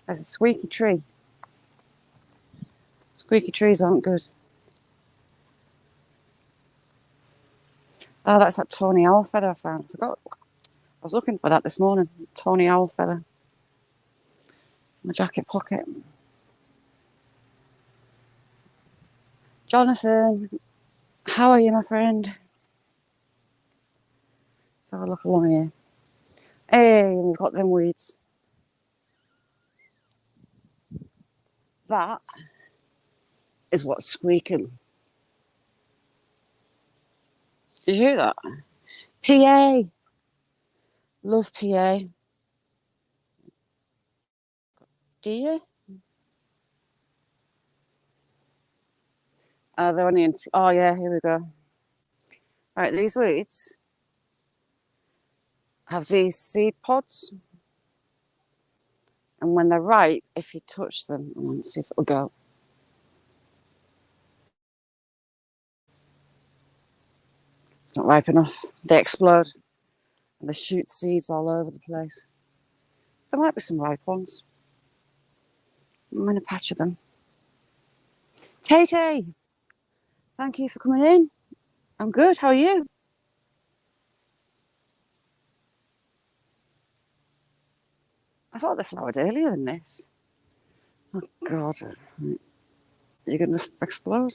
There's a squeaky tree. Squeaky trees aren't good. Oh, that's that tawny owl feather I found. I forgot. I was looking for that this morning. Tawny owl feather. My jacket pocket. Jonathan, how are you, my friend? Let's have a look along here. Hey, we've got them weeds. That is what's squeaking. Did you hear that? PA. Love PA. Deer? They're only in. Oh, yeah, here we go. Right, these weeds have these seed pods. And when they're ripe, if you touch them, let's see if it'll go. It's not ripe enough. They explode and they shoot seeds all over the place. There might be some ripe ones. I'm in a patch of them. Tay, thank you for coming in. I'm good. How are you? I thought they flowered earlier than this. Oh, God. You're going to explode.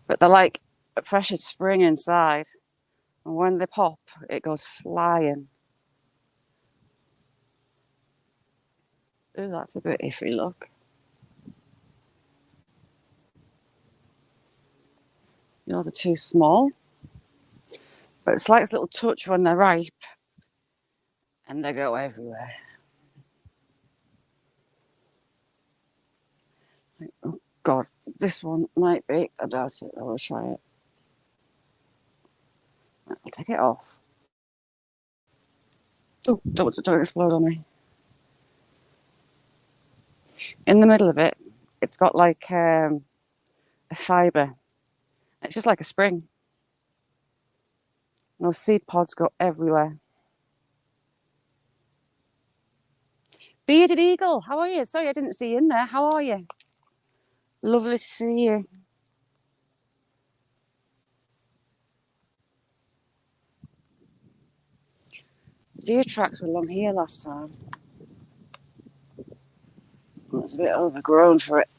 But they're like a pressured spring inside. And when they pop, it goes flying. Oh, that's a bit iffy, look. Yours are too small. But it's like this little touch when they're ripe. And they go everywhere. Oh, God. This one might be. I doubt it. I will try it. I'll take it off. Oh, don't explode on me. In the middle of it, it's got like a fibre. It's just like a spring. And those seed pods go everywhere. Bearded Eagle, how are you? Sorry, I didn't see you in there. How are you? Lovely to see you. The deer tracks were along here last time. It's a bit overgrown for it,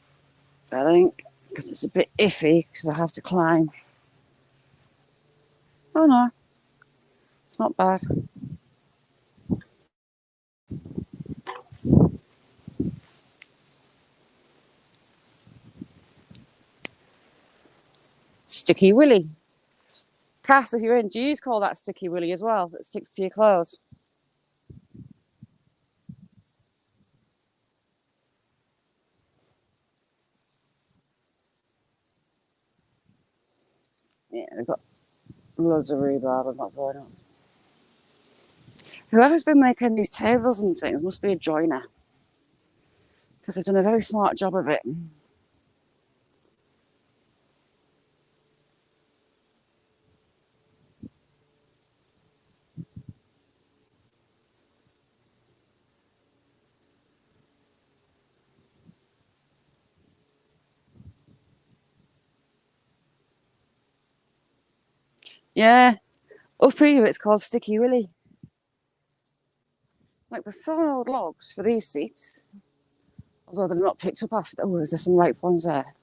I think, because it's a bit iffy because I have to climb. Oh no, it's not bad. Sticky willy. Cass, if you're in, do you call that sticky willy as well? That sticks to your clothes. Yeah, they've got loads of rhubarb and not going on. Whoever's been making these tables and things must be a joiner, because they've done a very smart job of it. Yeah, up here it's called sticky willy. Like there's some old logs for these seats, although they're not picked up after. Oh, is there some ripe ones there?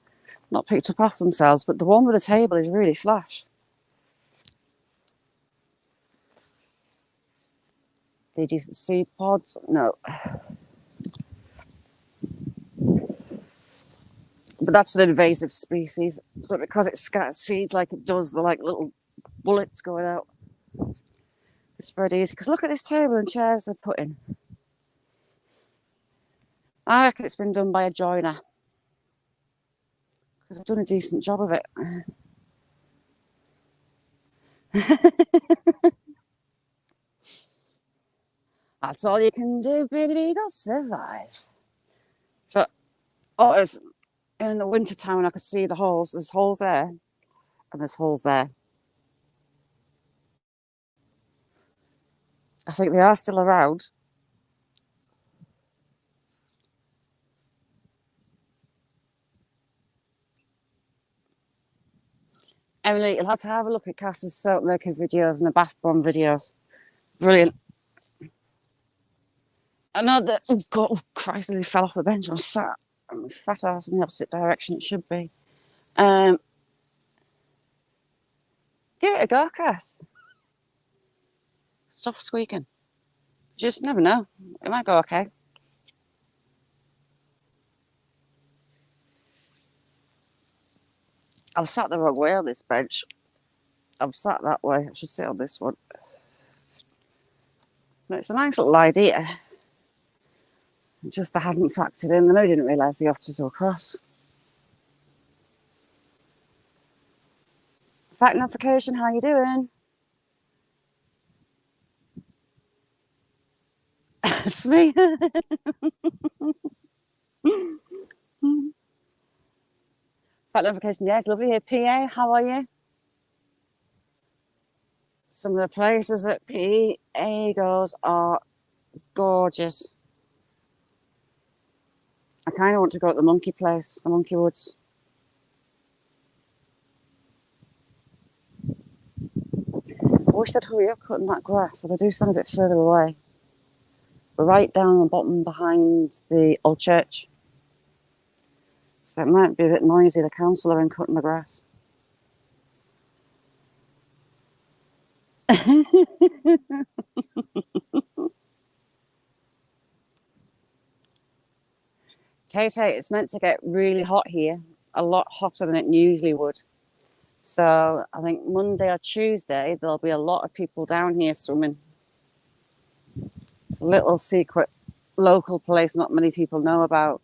Not picked up after themselves, but the one with the table is really flash. They decent seed pods? No. But that's an invasive species. But because it scatters seeds like it does, they're like little bullets going out. They spread easy. Because look at this table and chairs they're putting. I reckon it's been done by a joiner, because I've done a decent job of it. That's all you can do, bearded eagle, survive. So, otters in the winter time, I could see the holes. There's holes there, and there's holes there. I think they are still around. Emily, you'll have to have a look at Cass's soap making videos and the bath bomb videos. Brilliant. I know that. Oh God! Oh Christ! I fell off the bench. I'm sat. I'm fat ass in the opposite direction. It should be. Give it a go, Cass. Stop squeaking. Just never know. It might go okay. I've sat the wrong way on this bench. I'm sat that way. I should sit on this one. But it's a nice little idea. Just I hadn't factored in. I didn't realise the otters were across. Fact notification, how you doing? It's me. Fact notification, yes, lovely here. PA, how are you? Some of the places that PA goes are gorgeous. I kind of want to go to the monkey place, the monkey woods. I wish they'd hurry up cutting that grass, so they do stand a bit further away. We're right down the bottom behind the old church. So it might be a bit noisy, the council are in cutting the grass. Tay, it's meant to get really hot here, a lot hotter than it usually would. So I think Monday or Tuesday, there'll be a lot of people down here swimming. It's a little secret local place not many people know about.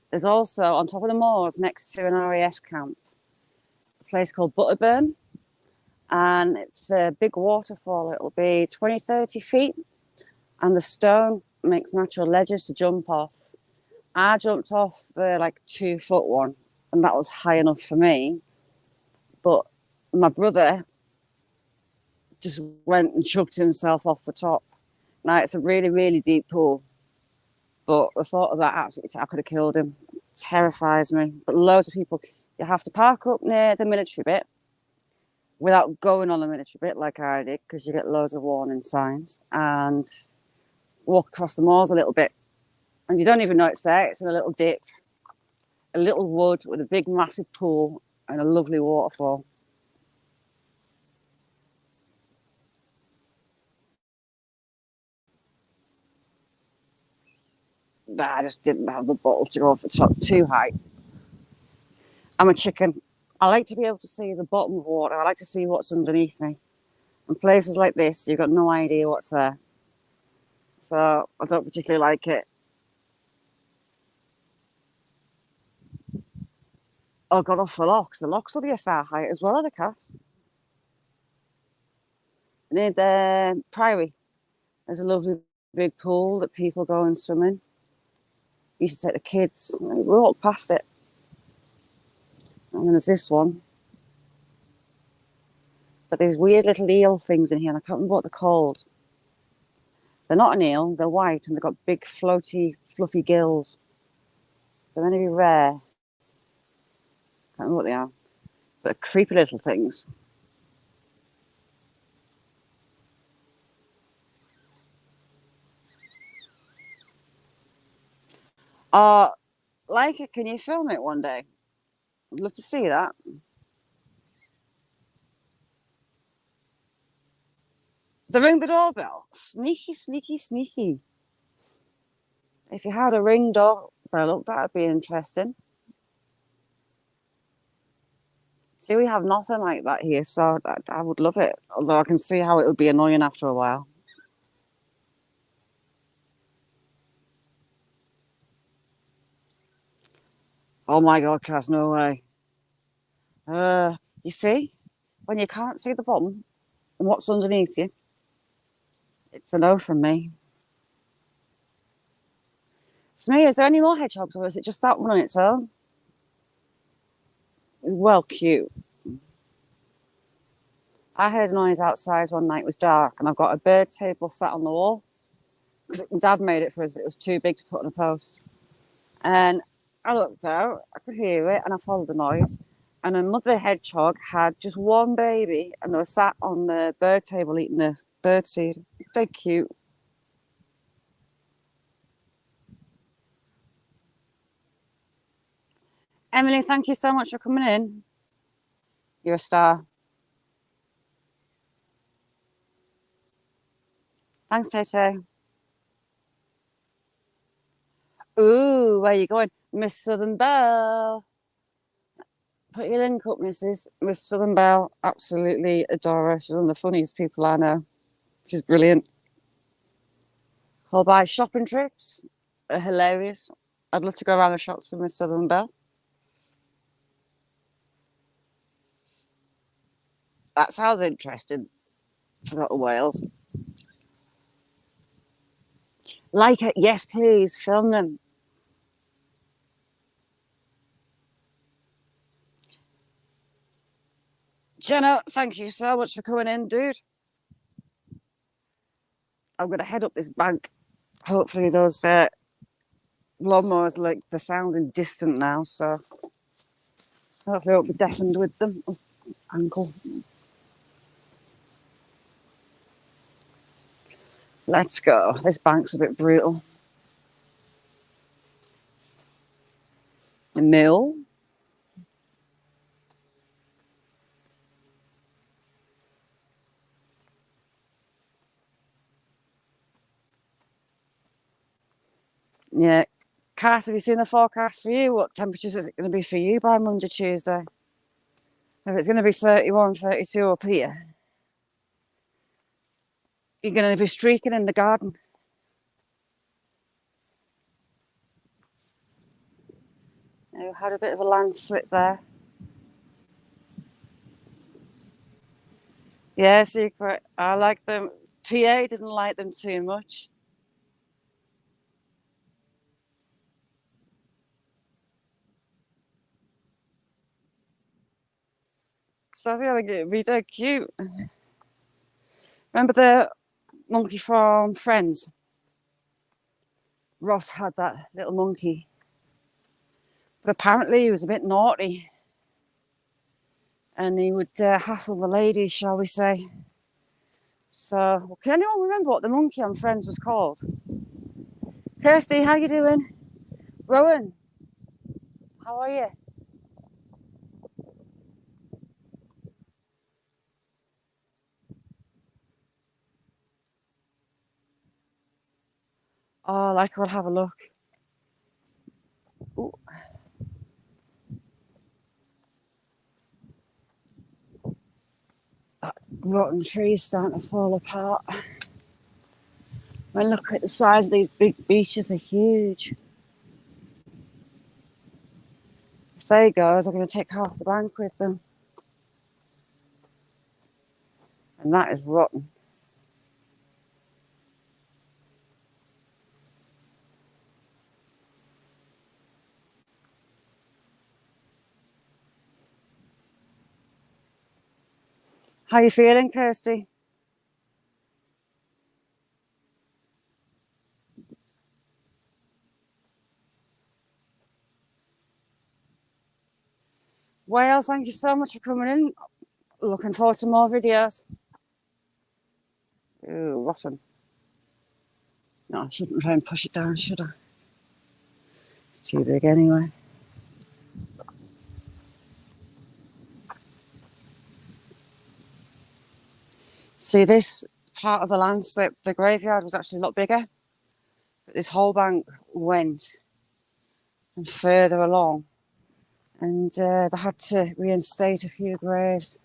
There's also, on top of the moors, next to an RAF camp, a place called Butterburn. And it's a big waterfall. It'll be 20, 30 feet. And the stone makes natural ledges to jump off. I jumped off the 2-foot one, and that was high enough for me. But my brother just went and chucked himself off the top. Now, it's a really, really deep pool. But the thought of that, absolutely, I could have killed him. It terrifies me. But loads of people, you have to park up near the military bit without going on the military bit like I did, because you get loads of warning signs, and walk across the moors a little bit. And you don't even know it's there. It's in a little dip, a little wood with a big, massive pool and a lovely waterfall. But I just didn't have the bottle to go off the top too high. I'm a chicken. I like to be able to see the bottom of water. I like to see what's underneath me. And places like this, you've got no idea what's there. So I don't particularly like it. Oh, got off the locks. The locks will be a fair height as well, are the cast. Near the Priory, there's a lovely big pool that people go and swim in. We used to take the kids. We walked past it. And then there's this one. But there's weird little eel things in here, and I can't remember what they're called. They're not an eel, they're white, and they've got big, floaty, fluffy gills. They're meant to be rare. Can't remember what they are. But creepy little things. Like it, can you film it one day? I'd love to see that. They ring the doorbell. Sneaky, sneaky, sneaky. If you had a ring doorbell up, that'd be interesting. See, we have nothing like that here, so I would love it. Although I can see how it would be annoying after a while. Oh my God, Kaz, no way. You see, when you can't see the bottom and what's underneath you, it's a no from me. Smee, is there any more hedgehogs, or is it just that one on its own? Well, cute. I heard a noise outside one night. It was dark, and I've got a bird table sat on the wall because Dad made it for us, but it was too big to put on a post. And I looked out, I could hear it, and I followed the noise. And a mother hedgehog had just one baby, and they were sat on the bird table eating the bird seed. They're cute. Emily, thank you so much for coming in. You're a star. Thanks, Tay. Ooh, where are you going? Miss Southern Belle. Put your link up, Mrs. Miss Southern Belle. Absolutely adore her. She's one of the funniest people I know. She's brilliant. Whole buy shopping trips are hilarious. I'd love to go around the shops with Miss Southern Belle. That sounds interesting. Forgot the Wales. Like it? Yes, please. Film them. Jenna, thank you so much for coming in, dude. I'm going to head up this bank. Hopefully those lawnmowers, like, they're sounding distant now, so hopefully I won't be deafened with them. Oh, ankle. Let's go. This bank's a bit brutal. The mill. Yeah. Cass, have you seen the forecast for you? What temperatures is it going to be for you by Monday, Tuesday? If it's going to be 31, 32 up here, you're going to be streaking in the garden. You had a bit of a landslip there. Yeah, secret. I like them. PA didn't like them too much. So I think it'd be so cute. Remember the monkey from Friends? Ross had that little monkey. But apparently he was a bit naughty. And he would hassle the ladies, shall we say. So, can anyone remember what the monkey on Friends was called? Kirsty, how you doing? Rowan, how are you? Oh, like we'll have a look. Ooh. That rotten tree's starting to fall apart. When look at the size of these big beeches, are huge. There you go, they're going to take half the bank with them. And that is rotten. How you feeling, Kirsty? Well, thank you so much for coming in. Looking forward to more videos. Ooh, rotten. No, I shouldn't try and push it down, should I? It's too big anyway. See, this part of the landslip, the graveyard was actually a lot bigger. But this whole bank went and further along. And they had to reinstate a few graves.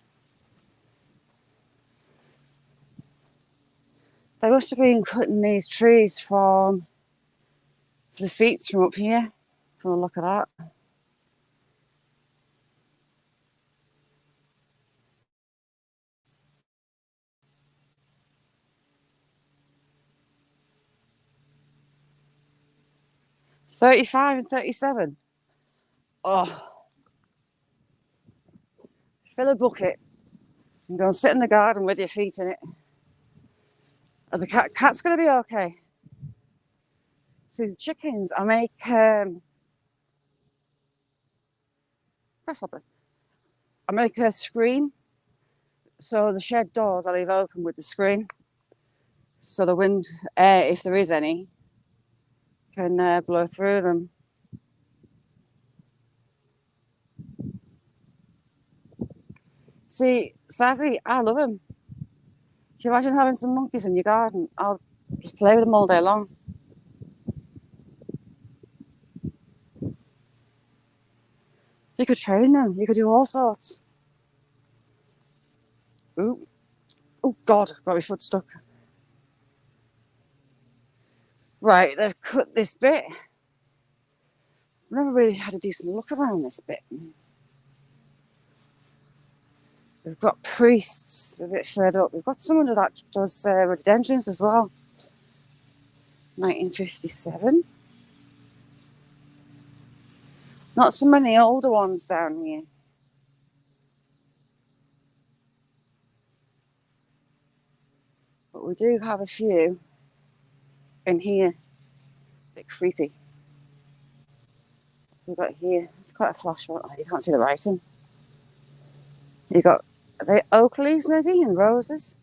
They must have been cutting these trees from the seats from up here, from the look of that. $35 and $37. Oh, fill a bucket and go and sit in the garden with your feet in it. Are the cat's going to be okay? See, the chickens, I make a screen. So the shed doors I leave open with the screen. So the wind, air, if there is any, can blow through them. See, Sazzy, I love him. Can you imagine having some monkeys in your garden? I'll just play with them all day long. You could train them. You could do all sorts. Ooh. Oh, God, got my foot stuck. Right, they've cut this bit. I've never really had a decent look around this bit. We've got priests a bit further up. We've got someone that does rhododendrons as well. 1957. Not so many older ones down here. But we do have a few in here. A bit creepy. We've got here, it's quite a flash one. Oh, you can't see the writing. You've got, are they oak leaves maybe, and roses?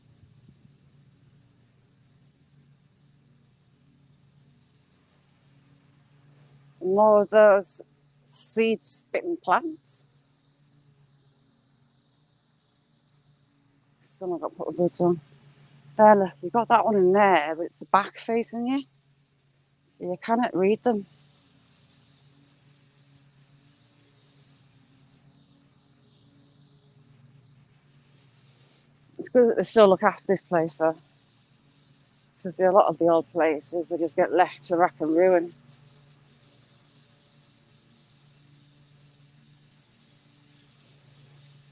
Some more of those seed-spitting plants. Some I've got to put the buds on. There, look, you've got that one in there, but it's the back facing you. So you cannot read them. It's good that they still look after this place, though. Because a lot of the old places, they just get left to wreck and ruin.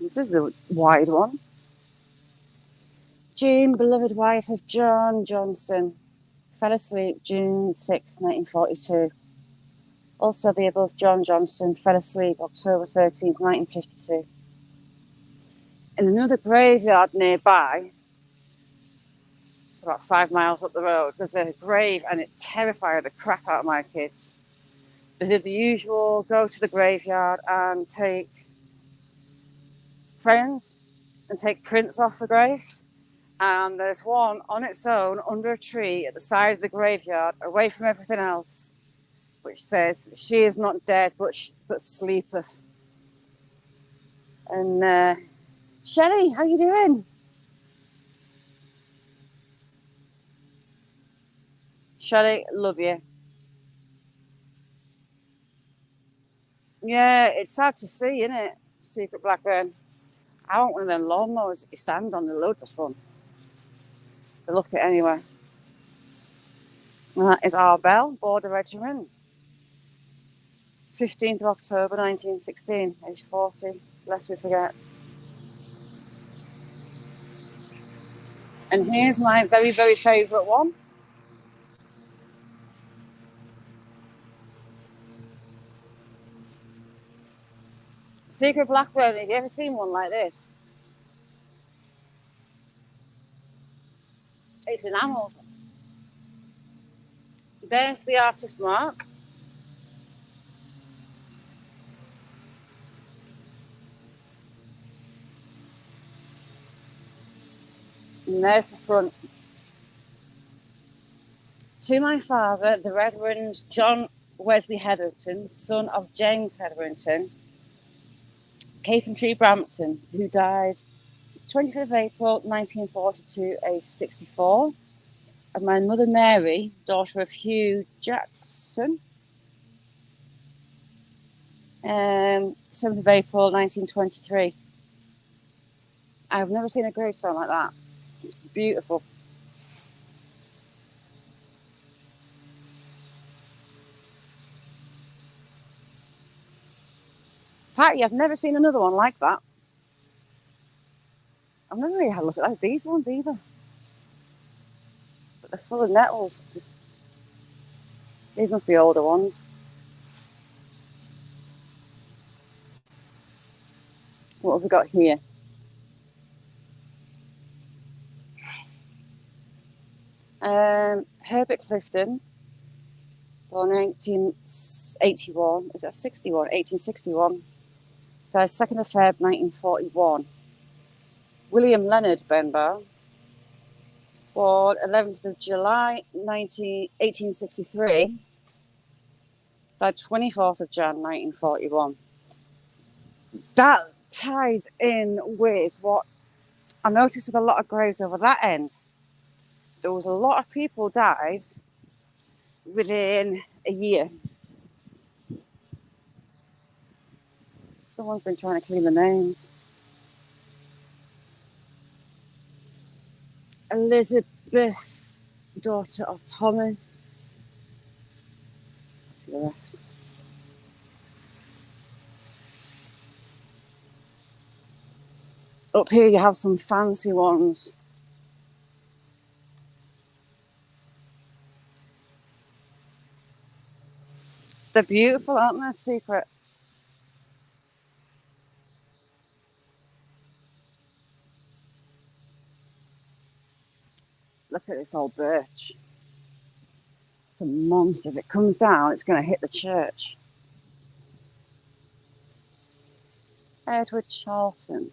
This is a wide one. June, beloved wife of John Johnston, fell asleep June 6, 1942. Also, the above John Johnston fell asleep October 13, 1952. In another graveyard nearby, about 5 miles up the road, there's a grave and it terrified the crap out of my kids. They did the usual, go to the graveyard and take crayons and take prints off the graves. And there's one on its own under a tree at the side of the graveyard, away from everything else, which says, "She is not dead, but sleepeth." And Shelley, how you doing? Shelley, love you. Yeah, it's sad to see, isn't it? Secret Blackburn. I want one of them lawnmowers that you stand on. They're loads of fun to look at anyway. And that is our Bell Border Regiment. 15th of October 1916, age 40, lest we forget. And here's my very, very favourite one. Secret Blackburn, have you ever seen one like this? It's enamelled. There's the artist mark. And there's the front. To my father, the Reverend John Wesley Hetherington, son of James Hetherington, Caperntree, Brampton, who died 25th of April 1942, aged 64. And my mother Mary, daughter of Hugh Jackson, 7th of April 1923. I've never seen a gravestone like that. It's beautiful. Patty, I've never seen another one like that. I've never really had a look at these ones either. But they're full of nettles. These must be older ones. What have we got here? Herbert Clifton, born 1881. Is that 61? 1861. Died 2nd of Feb 1941. William Leonard Benbow, born 11th of July 1863. Died 24th of Jan 1941. That ties in with what I noticed with a lot of graves over that end. There was a lot of people died within a year. Someone's been trying to clean the names. Elizabeth, daughter of Thomas. Let's see the rest. Up here you have some fancy ones. They're beautiful, aren't they? Secret. Look Look at this old birch. It's a monster. If it comes down, it's going to hit the church. Edward Charlton.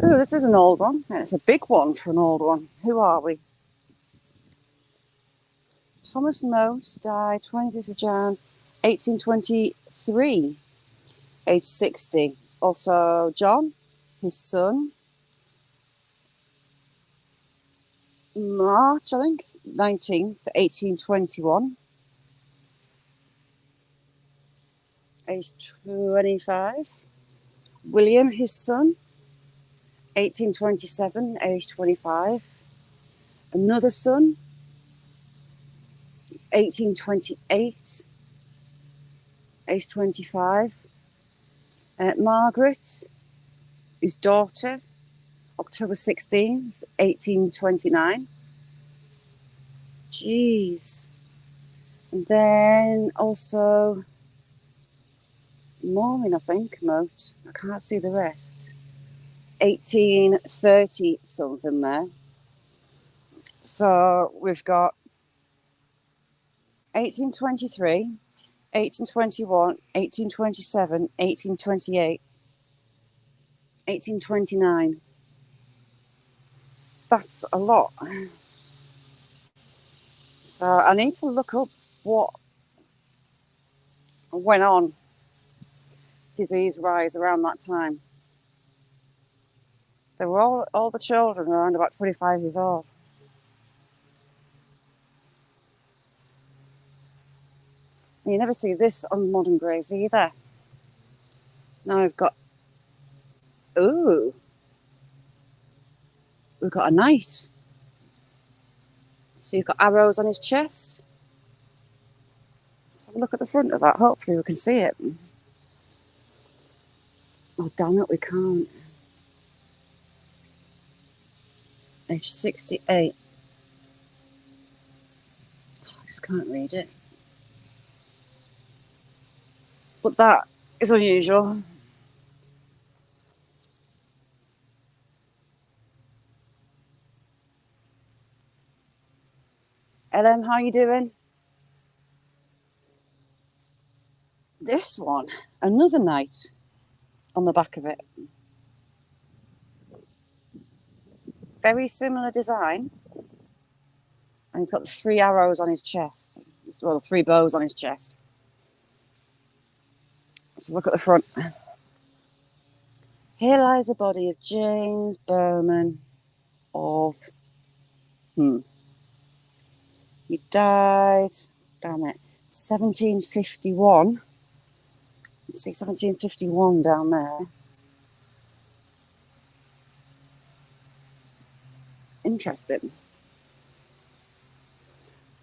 Oh, this is an old one. It's a big one for an old one. Who are we? Thomas Mote died 25th of Jan, 1823, age 60. Also, John, his son, March, I think, 19th, 1821, age 25. William, his son, 1827, age 25. Another son, 1828, age 25. Margaret, his daughter, October 16th, 1829. Jeez. And then also Maureen, I think, Mote. I can't see the rest. 1830 something there. So we've got 1823, 1821, 1827, 1828, 1829. That's a lot. So I need to look up what went on disease rise around that time. They were all the children around about 25 years old. And you never see this on modern graves either. Now we've got, ooh, we've got a knight. So he's got arrows on his chest. Let's have a look at the front of that. Hopefully we can see it. Oh, damn it, we can't. Age 68. I just can't read it. But that is unusual. Ellen, how you doing? This one, another knight on the back of it. Very similar design. And he's got 3 arrows on his chest. Well, 3 bows on his chest. Let's look at the front. Here lies the body of James Bowman of... He died, damn it, 1751. Let's see, 1751 down there. Interesting.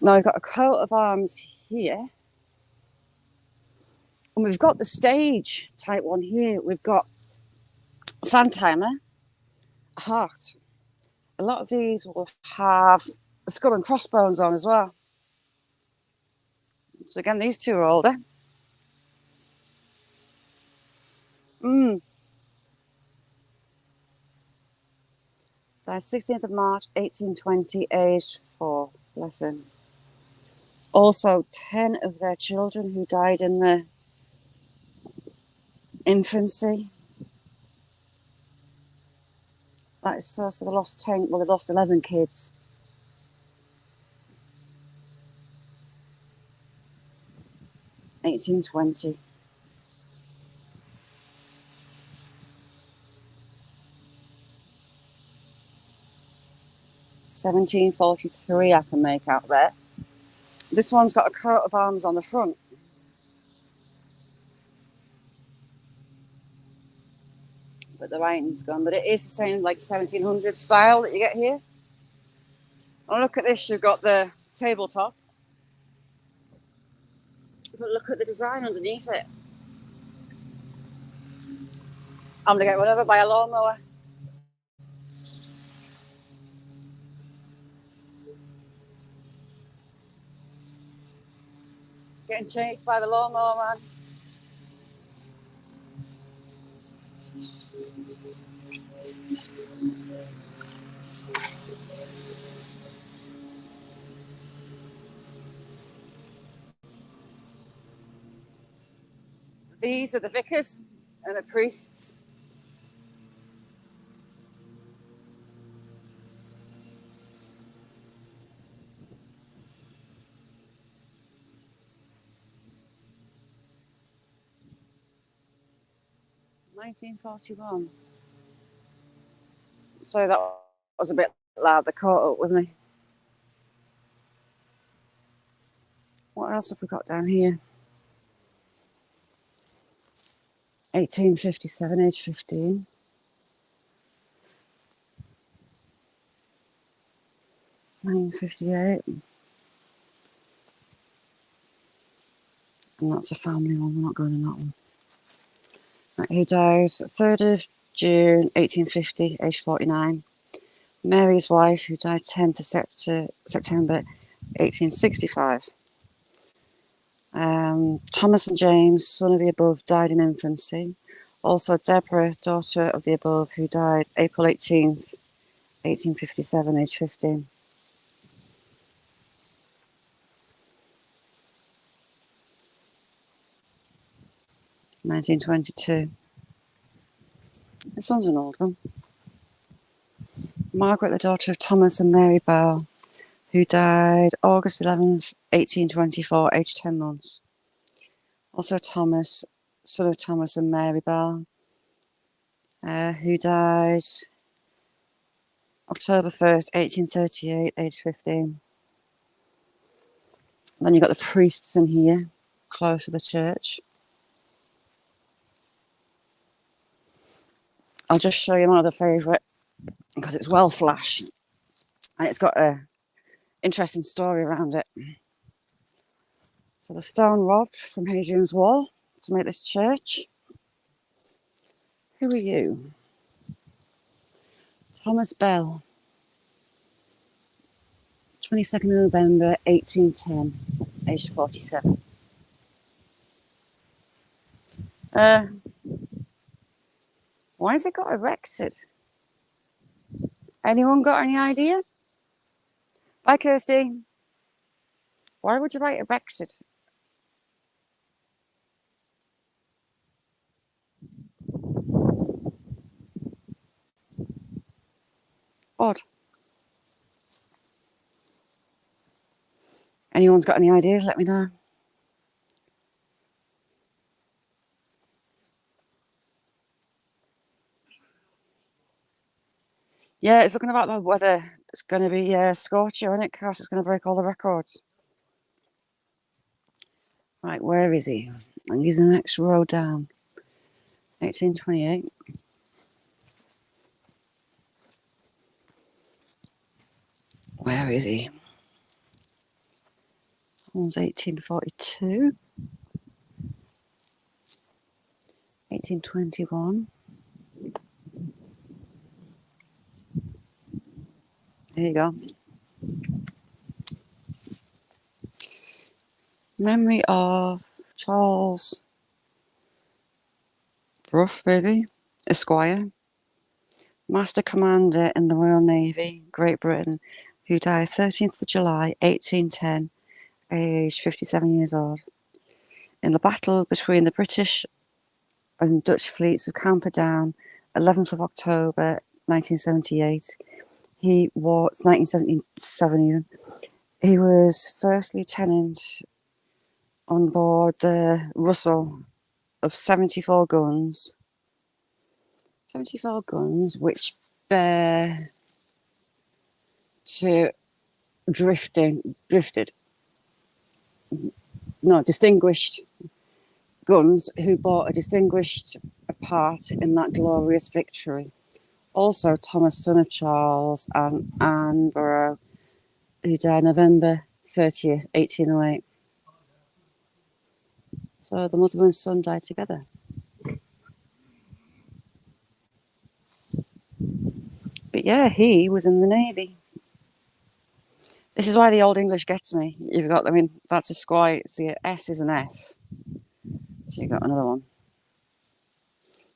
Now we've got a coat of arms here. And we've got the stage type one here. We've got Sandtimer, a heart. A lot of these will have a skull and crossbones on as well. So again, these two are older. Died 16th of March, 1820, aged 4. Bless him. Also, 10 of their children who died in the infancy. That is so they lost 10, well, they lost 11 kids. (1820). (1743) I can make out there. This one's got a coat of arms on the front. But the writing's gone. But it is the same, like 1700 style that you get here. Oh, look at this. You've got the tabletop. But look at the design underneath it. I'm going to get run over by a lawnmower. Getting chased by the lawnmower man. These are the vicars and the priests. (1941). So that was a bit loud. They caught up with me. What else have we got down here? 1857, age 15. 1958. And that's a family one. We're not going in that one. Right, he dies 3rd of June 1850, age 49. Mary's wife, who died 10th of September 1865. Thomas and James, son of the above, died in infancy. Also Deborah, daughter of the above, who died April 18th, 1857, age 15. (1922). This one's an old one. Margaret, the daughter of Thomas and Mary Bell, who died August 11th, 1824, aged 10 months. Also Thomas, son of Thomas and Mary Bell, who died October 1st, 1838, aged 15. And then you've got the priests in here, close to the church. I'll just show you my other favourite, because it's well flash, and it's got a interesting story around it. So the stone robbed from Hadrian's Wall to make this church. Who are you? Thomas Bell, 22nd of November 1810, aged 47. Why has it got erected? Anyone got any idea? Bye, Kirsty. Why would you write erected? Odd. Anyone's got any ideas? Let me know. Yeah, it's looking about the weather. It's going to be scorchy, isn't it? Because it's going to break all the records. Right, where is he? And he's the next row down. 1828. Where is he? That one's 1842. 1821. There you go. Memory of Charles Brough, maybe, Esquire, Master Commander in the Royal Navy, Great Britain, who died 13th of July, 1810, aged 57 years old. In the battle between the British and Dutch fleets of Camperdown, 11th of October, 1978, he was 1977 even. He was first lieutenant on board the Russell of 74 guns. 74 guns, which bear to distinguished guns who bore a distinguished part in that glorious victory. Also, Thomas, son of Charles, and Anne Burrow, who died November 30th, 1808. So the mother and son died together. But yeah, he was in the Navy. This is why the Old English gets me. You've got, I mean, that's a squire. See, an S is an F. So you've got another one.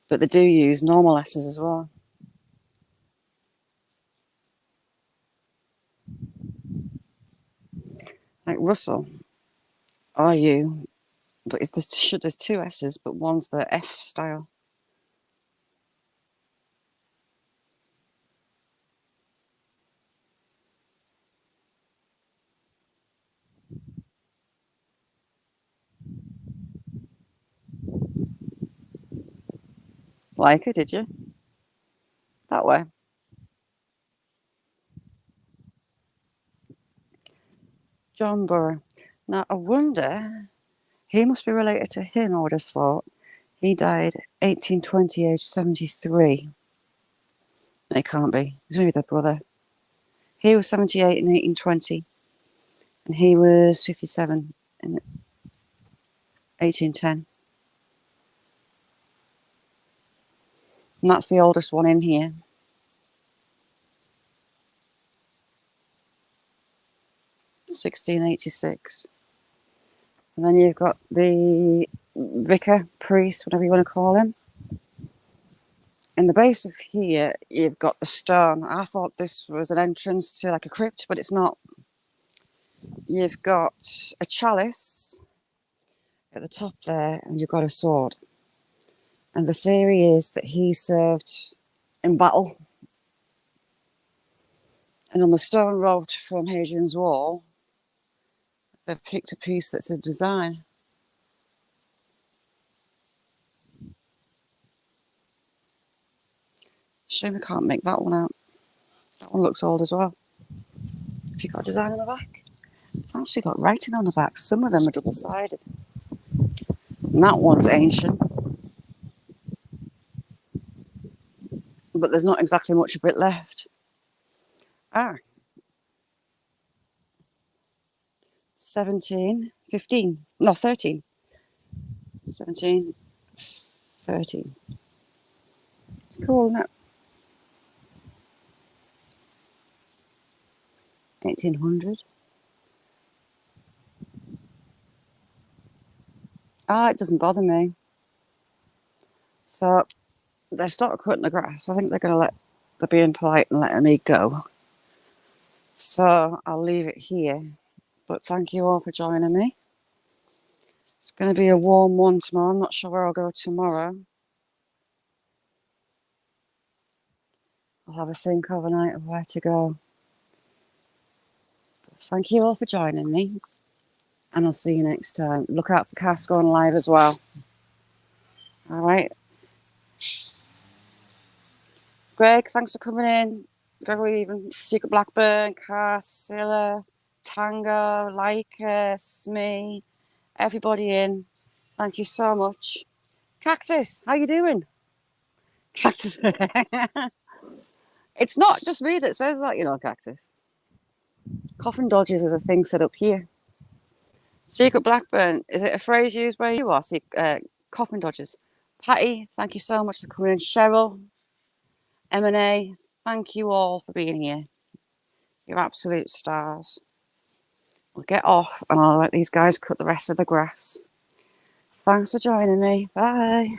But they do use normal S's as well. Like Russell, RU, But there's two S's, but one's the F style. Like it, did you? That way. John Burr. Now, I wonder, he must be related to him, I would have thought. He died 1820, age 73. No, he can't be. He's maybe their brother. He was 78 in 1820, and he was 57 in 1810. And that's the oldest one in here. 1686. And then you've got the vicar, priest, whatever you want to call him. In the base of here, you've got the stone. I thought this was an entrance to like a crypt, but it's not. You've got a chalice at the top there, and you've got a sword. And the theory is that he served in battle. And on the stone wrote from Hadrian's Wall, they've picked a piece that's a design. Shame I can't make that one out. That one looks old as well. Have you got a design on the back? It's actually got writing on the back. Some of them are double-sided. And that one's ancient. But there's not exactly much of it left. 17, 15, no, 13. 17, 13. It's cool, isn't it? 1800. It doesn't bother me. So they've started cutting the grass. I think they're being polite and letting me go. So I'll leave it here. But thank you all for joining me. It's going to be a warm one tomorrow. I'm not sure where I'll go tomorrow. I'll have a think overnight of where to go. But thank you all for joining me. And I'll see you next time. Look out for Cass going live as well. All right. Greg, thanks for coming in. Gregory, even Secret Blackburn, Cass, Silla, Tango, Leica, Smee, everybody in. Thank you so much. Cactus, how you doing? Cactus. It's not just me that says that, Cactus. Coffin dodges is a thing set up here. Secret Blackburn, is it a phrase used where you are? Coffin dodgers. Patty, thank you so much for coming in. Cheryl, M&A, thank you all for being here. You're absolute stars. I'll get off and I'll let these guys cut the rest of the grass. Thanks for joining me. Bye.